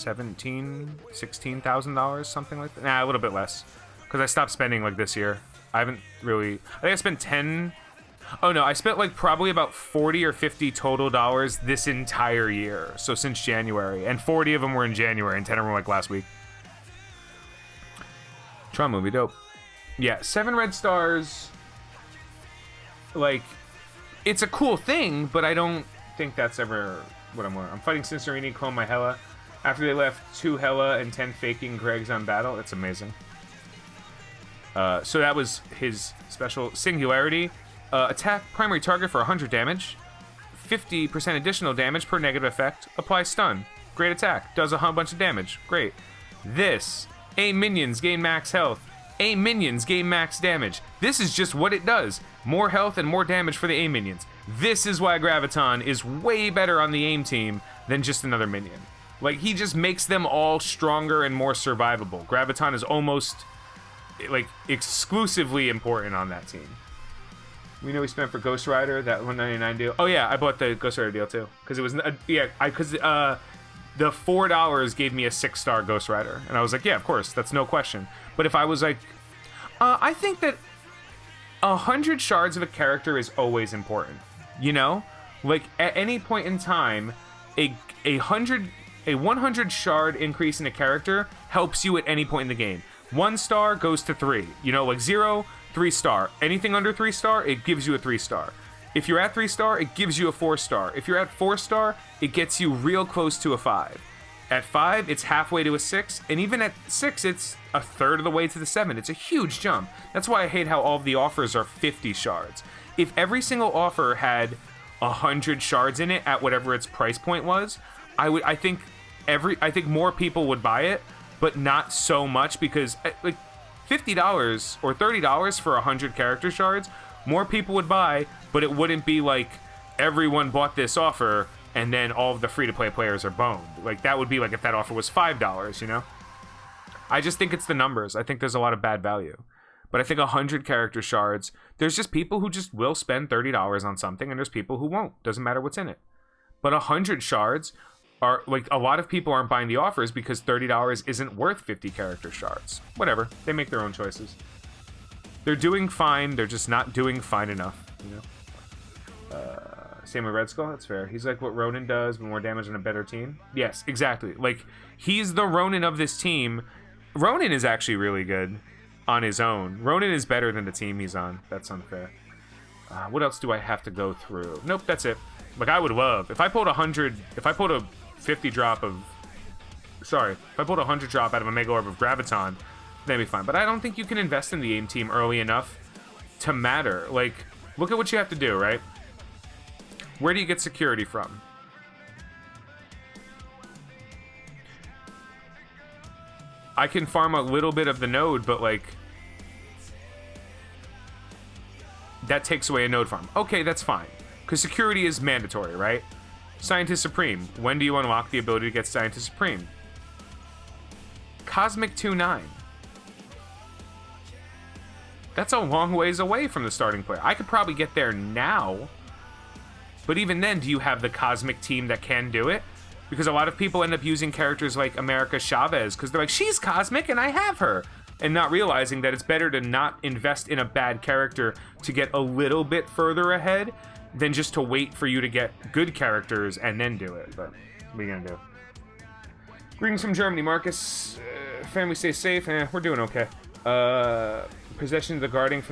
Speaker 1: $16,000, something like that. Nah, a little bit less, because I stopped spending like this year. I haven't really. I think I spent 10. Oh no, I spent like probably about 40 or 50 total dollars this entire year. So since January, and 40 of them were in January, and 10 of them were like last week. Tron movie, dope. Yeah, 7 red stars. Like, it's a cool thing, but I don't think that's ever what I'm wearing. I'm fighting Cincerini, clone my Hela. After they left 2 Hela and 10 faking Greg's on battle. It's amazing. So that was his special Singularity. Attack primary target for 100 damage. 50% additional damage per negative effect. Apply stun. Great attack. Does a whole bunch of damage. Great. This. Aim minions gain max health. Aim minions gain max damage. This is just what it does. More health and more damage for the aim minions. This is why Graviton is way better on the aim team than just another minion. Like, he just makes them all stronger and more survivable. Graviton is almost, like, exclusively important on that team. We know we spent for Ghost Rider, that $199 deal. Oh yeah, I bought the Ghost Rider deal too. Because it was, the $4 gave me a 6-star Ghost Rider. And I was like, yeah, of course, that's no question. But if I was like, I think that 100 shards of a character is always important. You know? Like, at any point in time, a 100 shard increase in a character helps you at any point in the game. 1 star goes to 3. You know, like 0, 3 star. Anything under 3 star, it gives you a 3 star. If you're at 3 star, it gives you a 4 star. If you're at 4 star, it gets you real close to a 5. At 5, it's halfway to a 6. And even at 6, it's a third of the way to the 7. It's a huge jump. That's why I hate how all of the offers are 50 shards. If every single offer had 100 shards in it at whatever its price point was, I think more people would buy it, but not so much, because like $50 or $30 for 100 character shards, more people would buy, but it wouldn't be like everyone bought this offer and then all of the free-to-play players are boned. Like, that would be like if that offer was $5, you know? I just think it's the numbers. I think there's a lot of bad value. But I think 100 character shards, there's just people who just will spend $30 on something, and there's people who won't. Doesn't matter what's in it. But 100 shards are, like, a lot of people aren't buying the offers because $30 isn't worth 50 character shards. Whatever. They make their own choices. They're doing fine. They're just not doing fine enough, you know? Same with Red Skull. That's fair. He's like what Ronin does, but more damage on a better team. Yes, exactly. Like, he's the Ronin of this team. Ronin is actually really good on his own. Ronin is better than the team he's on. That's unfair. What else do I have to go through? Nope, that's it. Like, I would love if I pulled a 50 drop of, if I pulled a 100 drop out of a Mega Orb of Graviton, that'd be fine. But I don't think you can invest in the aim team early enough to matter. Like, look at what you have to do, right? Where do you get security from? I can farm a little bit of the node, but like, that takes away a node farm. Okay, that's fine. Because security is mandatory, right? Scientist Supreme. When do you unlock the ability to get Scientist Supreme? Cosmic 2-9. That's a long ways away from the starting player. I could probably get there now. But even then, do you have the cosmic team that can do it? Because a lot of people end up using characters like America Chavez because they're like, she's cosmic and I have her. And not realizing that it's better to not invest in a bad character to get a little bit further ahead than just to wait for you to get good characters and then do it. But what are you gonna do? Greetings from Germany, Marcus. Family stay safe. We're doing okay. Positioning the Guardians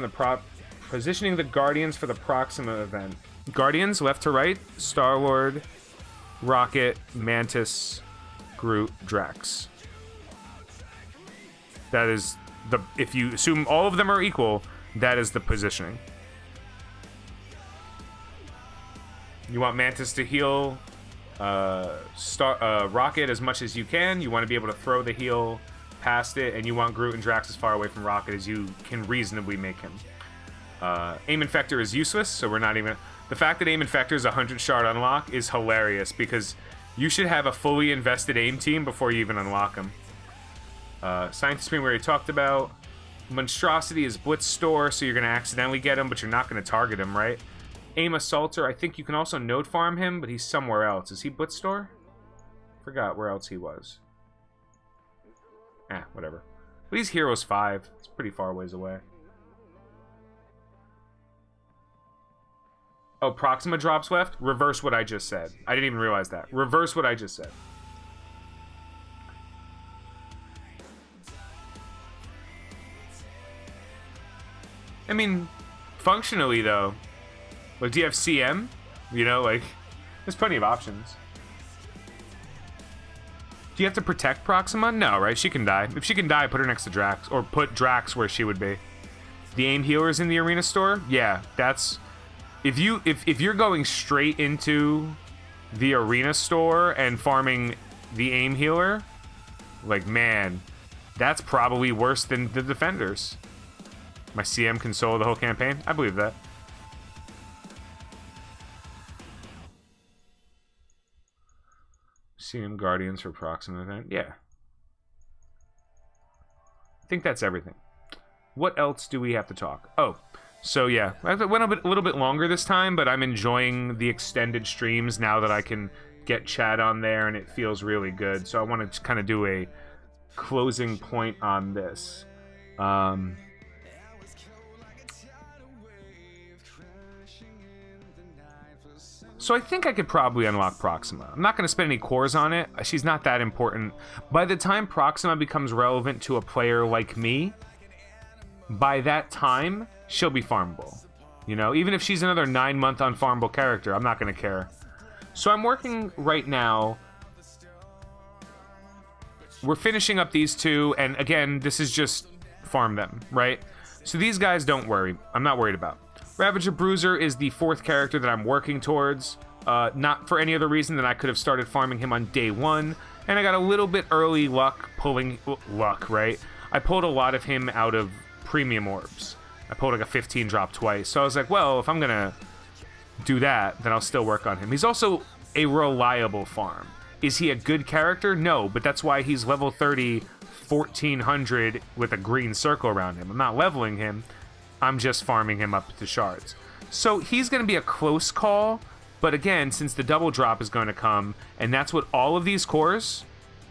Speaker 1: for the Proxima event. Guardians, left to right. Star-Lord, Rocket, Mantis, Groot, Drax. That is the... If you assume all of them are equal, that is the positioning. You want Mantis to heal Rocket as much as you can. You want to be able to throw the heal past it, and you want Groot and Drax as far away from Rocket as you can reasonably make him. Aim Infector is useless, so we're not even... The fact that Aim Infector is a 100 shard unlock is hilarious, because you should have a fully invested aim team before you even unlock him. Scientist Supreme we already talked about. Monstrosity is Blitz Store, so you're going to accidentally get him, but you're not going to target him, right? Aim Assaulter, I think you can also node farm him, but he's somewhere else. Is he Blitz Store? Forgot where else he was. Whatever. But he's Heroes 5. It's pretty far ways away. Oh, Proxima drops left? Reverse what I just said. I didn't even realize that. Reverse what I just said. I mean, functionally, though, like, do you have CM? You know, like, there's plenty of options. Do you have to protect Proxima? No, right? She can die. If she can die, put her next to Drax. Or put Drax where she would be. The aim healers in the arena store? Yeah, that's... If you're going straight into the arena store and farming the aim healer, like, man, that's probably worse than the defenders. My CM can solo the whole campaign? I believe that. CM Guardians for Proxima event? Yeah. I think that's everything. What else do we have to talk? Oh, so yeah. I went a little bit longer this time, but I'm enjoying the extended streams now that I can get chat on there, and it feels really good. So I want to kind of do a closing point on this. So I think I could probably unlock Proxima. I'm not going to spend any cores on it. She's not that important. By the time Proxima becomes relevant to a player like me, by that time, she'll be farmable. You know, even if she's another 9-month unfarmable character, I'm not going to care. So I'm working right now. We're finishing up these two, and again, this is just farm them, right? So these guys, don't worry. I'm not worried about. Ravager Bruiser is the 4th character that I'm working towards. Not for any other reason than I could have started farming him on day 1. And I got a little bit early luck, right? I pulled a lot of him out of premium orbs. I pulled like a 15 drop twice. So I was like, well, if I'm going to do that, then I'll still work on him. He's also a reliable farm. Is he a good character? No, but that's why he's level 30, 1400 with a green circle around him. I'm not leveling him. I'm just farming him up to shards. So he's going to be a close call, but again, since the double drop is going to come, and that's what all of these cores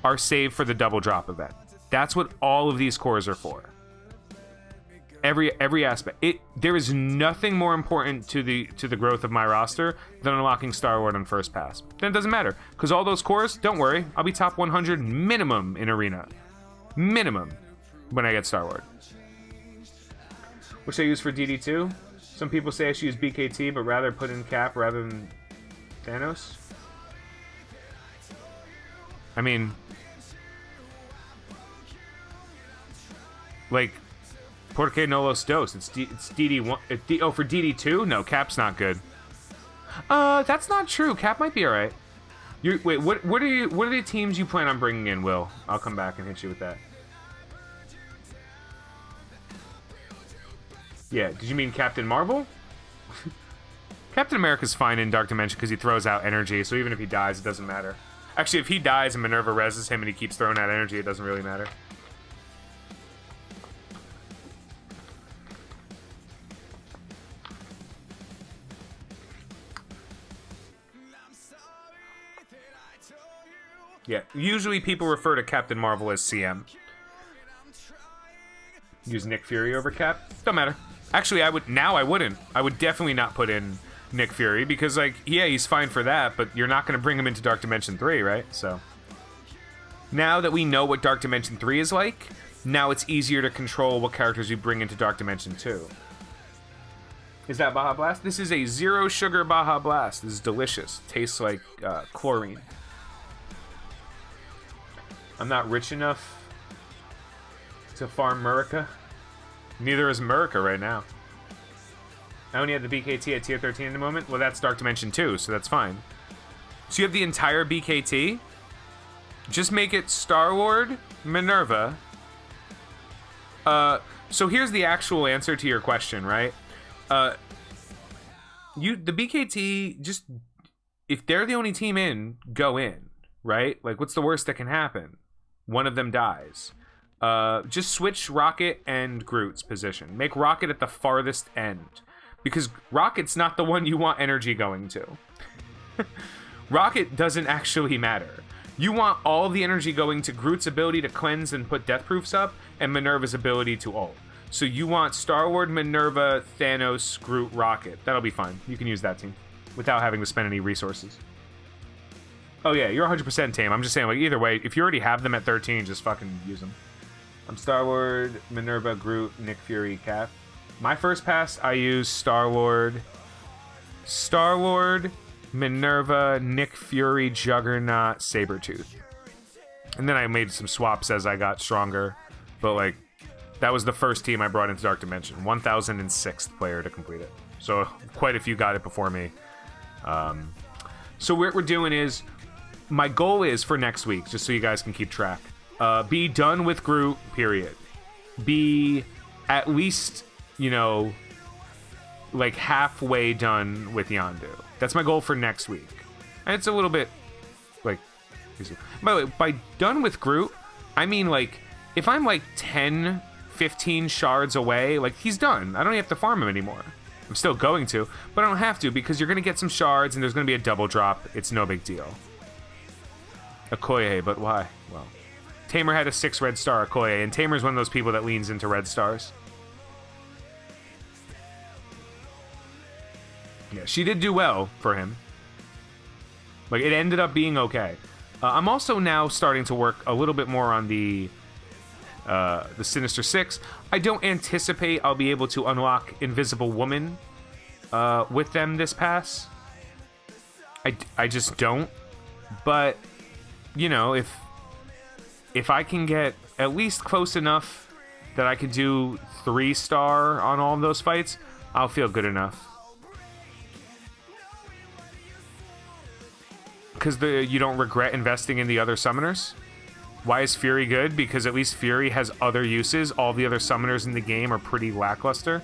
Speaker 1: are saved for the double drop event. That's what all of these cores are for. Every aspect. There is nothing more important to the growth of my roster than unlocking Star-Lord on first pass. Then it doesn't matter, because all those cores, don't worry, I'll be top 100 minimum in arena. Minimum when I get Star-Lord. Which I use for DD2. Some people say I should use BKT, but rather put in Cap rather than Thanos. I mean, like, Porque no los dos. It's DD1. For DD2? No, Cap's not good. That's not true. Cap might be alright. Wait, what are the teams you plan on bringing in, Will? I'll come back and hit you with that. Yeah, did you mean Captain Marvel? Captain America's fine in Dark Dimension because he throws out energy, so even if he dies, it doesn't matter. Actually, if he dies and Minerva reses him and he keeps throwing out energy, it doesn't really matter. Yeah, usually people refer to Captain Marvel as CM. Use Nick Fury over Cap. Don't matter. Actually, I wouldn't. I would definitely not put in Nick Fury because, like, yeah, he's fine for that, but you're not going to bring him into Dark Dimension 3, right? So, now that we know what Dark Dimension 3 is like, now it's easier to control what characters you bring into Dark Dimension 2. Is that Baja Blast? This is a zero sugar Baja Blast. This is delicious. Tastes like chlorine. I'm not rich enough to farm Murica. Neither is Murica right now. I only have the BKT at tier 13 in the moment. Well, that's Dark Dimension 2, so that's fine. So you have the entire BKT. Just make it Star-Lord, Minerva. So here's the actual answer to your question, right? The BKT, just, if they're the only team in, go in, right? Like, what's the worst that can happen? One of them dies. Just switch Rocket and Groot's position. Make Rocket at the farthest end. Because Rocket's not the one you want energy going to. Rocket doesn't actually matter. You want all the energy going to Groot's ability to cleanse and put death proofs up, and Minerva's ability to ult. So you want Star-Lord, Minerva, Thanos, Groot, Rocket. That'll be fine. You can use that team without having to spend any resources. Oh yeah, you're 100% tame. I'm just saying, like, either way, if you already have them at 13, just fucking use them. I'm Star-Lord, Minerva, Groot, Nick Fury, Cap. My first pass, I use Star-Lord, Minerva, Nick Fury, Juggernaut, Sabretooth. And then I made some swaps as I got stronger. But, like, that was the first team I brought into Dark Dimension. 1006th player to complete it. So quite a few got it before me. So what we're doing is, my goal is for next week, just so you guys can keep track, be done with Groot, period. Be at least, you know, like halfway done with Yondu. That's my goal for next week. And it's a little bit, like, by the way, by done with Groot, I mean, like, if I'm like 10, 15 shards away, like, he's done. I don't have to farm him anymore. I'm still going to, but I don't have to because you're going to get some shards and there's going to be a double drop. It's no big deal. Okoye, but why? Well, Tamer had a 6 red star, Okoye, and Tamer's one of those people that leans into red stars. Yeah, she did do well for him. Like, it ended up being okay. I'm also now starting to work a little bit more on the Sinister Six. I don't anticipate I'll be able to unlock Invisible Woman with them this pass. I just don't. But, you know, if I can get at least close enough that I could do 3-star on all of those fights, I'll feel good enough. Because you don't regret investing in the other summoners? Why is Fury good? Because at least Fury has other uses. All the other summoners in the game are pretty lackluster.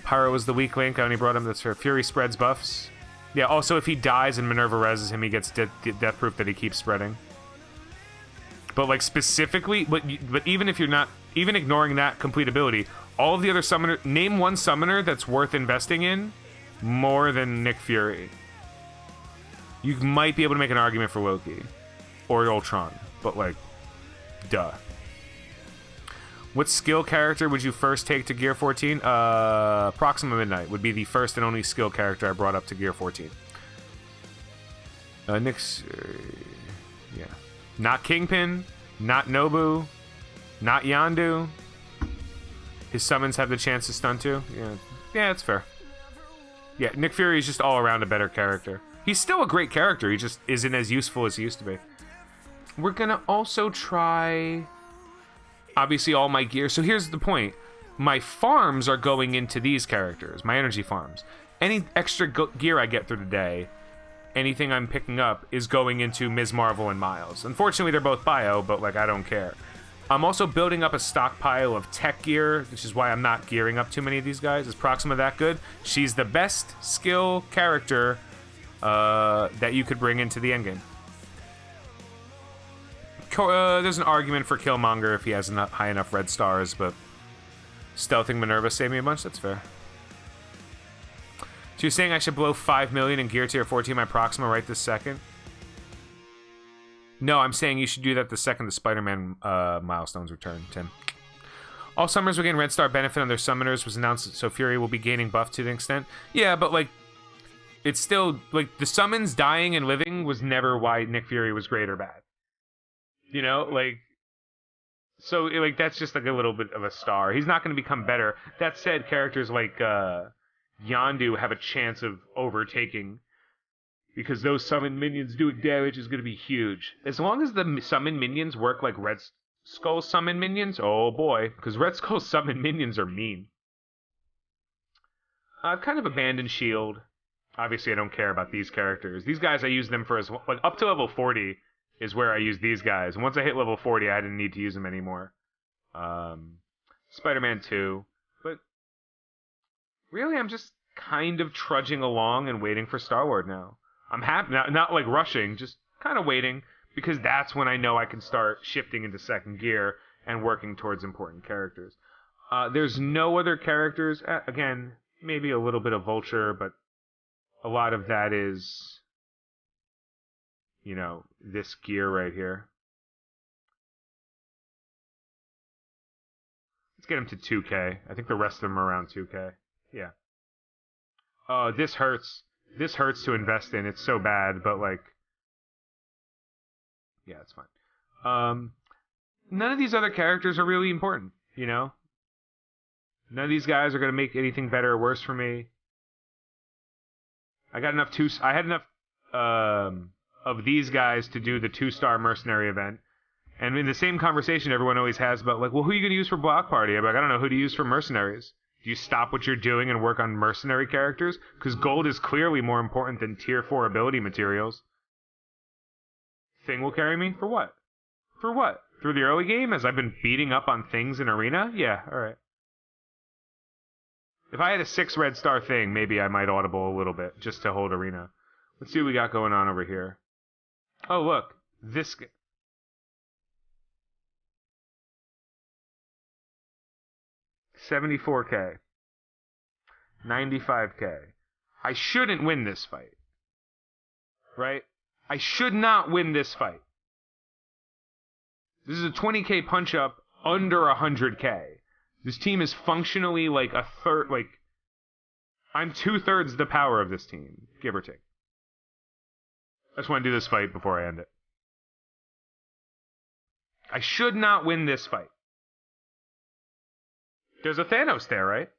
Speaker 1: Pyro was the weak link. I only brought him this for Fury spreads buffs. Yeah, also if he dies and Minerva reses him, he gets death proof that he keeps spreading. But like specifically, but even if you're not, even ignoring that complete ability, all of the other summoner, name one summoner that's worth investing in more than Nick Fury. You might be able to make an argument for Loki. Or Ultron. But, like, duh. What skill character would you first take to Gear 14? Proxima Midnight would be the first and only skill character I brought up to Gear 14. Nick's... yeah. Not Kingpin. Not Nobu. Not Yondu. His summons have the chance to stun too. Yeah, that's fair. Yeah, Nick Fury is just all around a better character. He's still a great character. He just isn't as useful as he used to be. We're going to also try, obviously, all my gear. So here's the point. My farms are going into these characters, my energy farms. Any extra gear I get through the day, anything I'm picking up, is going into Ms. Marvel and Miles. Unfortunately, they're both bio, but, like, I don't care. I'm also building up a stockpile of tech gear, which is why I'm not gearing up too many of these guys. Is Proxima that good? She's the best skill character that you could bring into the endgame. There's an argument for Killmonger if he has enough, high enough red stars, but stealthing Minerva saved me a bunch. That's fair. So you're saying I should blow 5 million in gear tier 14 my Proxima right this second? No, I'm saying you should do that the second the Spider-Man milestones return, Tim. All summoners will gain Red Star benefit on their summoners was announced, so Fury will be gaining buff to the extent. Yeah, but like, it's still like the summons dying and living was never why Nick Fury was great or bad. You know, like, so like that's just like a little bit of a star. He's not going to become better. That said, characters like Yondu have a chance of overtaking because those summon minions doing damage is going to be huge. As long as the summon minions work like Red Skull summon minions, oh boy, because Red Skull summon minions are mean. I've kind of abandoned Shield. Obviously, I don't care about these characters. These guys, I use them for like up to level 40 is where I use these guys. And once I hit level 40, I didn't need to use them anymore. Spider-Man 2. But really, I'm just kind of trudging along and waiting for Star-Lord now. I'm happy, not like rushing, just kind of waiting, because that's when I know I can start shifting into second gear and working towards important characters. There's no other characters. Again, maybe a little bit of Vulture, but a lot of that is, you know, this gear right here. Let's get him to 2K. I think the rest of them are around 2K. Yeah. This hurts. This hurts to invest in. It's so bad, but like, yeah, it's fine. None of these other characters are really important, you know? None of these guys are going to make anything better or worse for me. I got enough I had enough of these guys to do the 2-star mercenary event. And in the same conversation everyone always has about, like, well, who are you going to use for Block Party? I'm like, I don't know, who to use for mercenaries? Do you stop what you're doing and work on mercenary characters? Because gold is clearly more important than tier 4 ability materials. Thing will carry me? For what? For what? Through the early game, as I've been beating up on things in Arena? Yeah, alright. If I had a 6 red star thing, maybe I might audible a little bit, just to hold Arena. Let's see what we got going on over here. Oh, look. This... 74K. 95K. I shouldn't win this fight. Right? I should not win this fight. This is a 20K punch-up under 100K. This team is functionally like a third, like... I'm 2/3 the power of this team, give or take. I just want to do this fight before I end it. I should not win this fight. There's a Thanos there, right?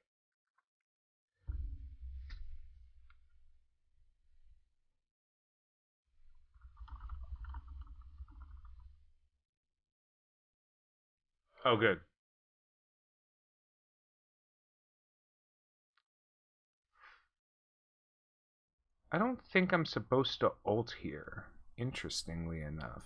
Speaker 1: Oh, good. I don't think I'm supposed to ult here, interestingly enough.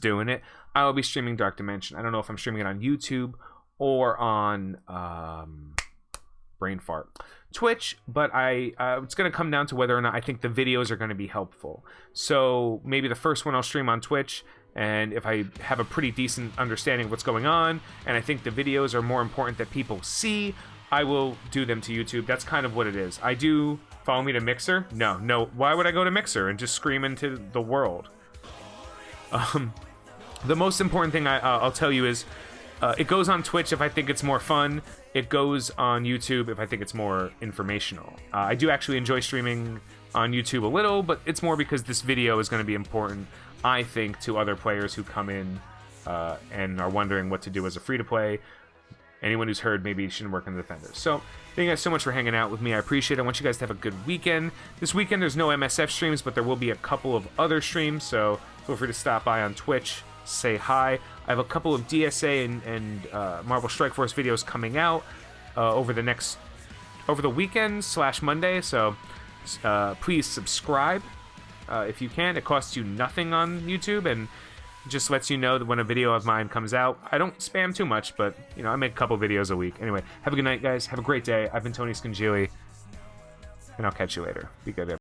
Speaker 1: doing it, I will be streaming Dark Dimension. I don't know if I'm streaming it on YouTube or on brain fart Twitch, but it's going to come down to whether or not I think the videos are going to be helpful. So maybe the first one I'll stream on Twitch, and if I have a pretty decent understanding of what's going on, and I think the videos are more important that people see, I will do them to YouTube. That's kind of what it is. I do... Follow me to Mixer? No. Why would I go to Mixer and just scream into the world? The most important thing I'll tell you is it goes on Twitch if I think it's more fun. It goes on YouTube if I think it's more informational. I do actually enjoy streaming on YouTube a little, but it's more because this video is going to be important, I think, to other players who come in and are wondering what to do as a free-to-play. Anyone who's heard maybe shouldn't work in the Defenders. So, thank you guys so much for hanging out with me. I appreciate it. I want you guys to have a good weekend. This weekend, there's no MSF streams, but there will be a couple of other streams, so feel free to stop by on Twitch, say hi. I have a couple of DSA and Marvel Strike Force videos coming out over the weekend / Monday, so please subscribe if you can. It costs you nothing on YouTube, and just lets you know that when a video of mine comes out. I don't spam too much, but, you know, I make a couple videos a week. Anyway, have a good night, guys. Have a great day. I've been Tony Scungili, and I'll catch you later. Be good, everyone.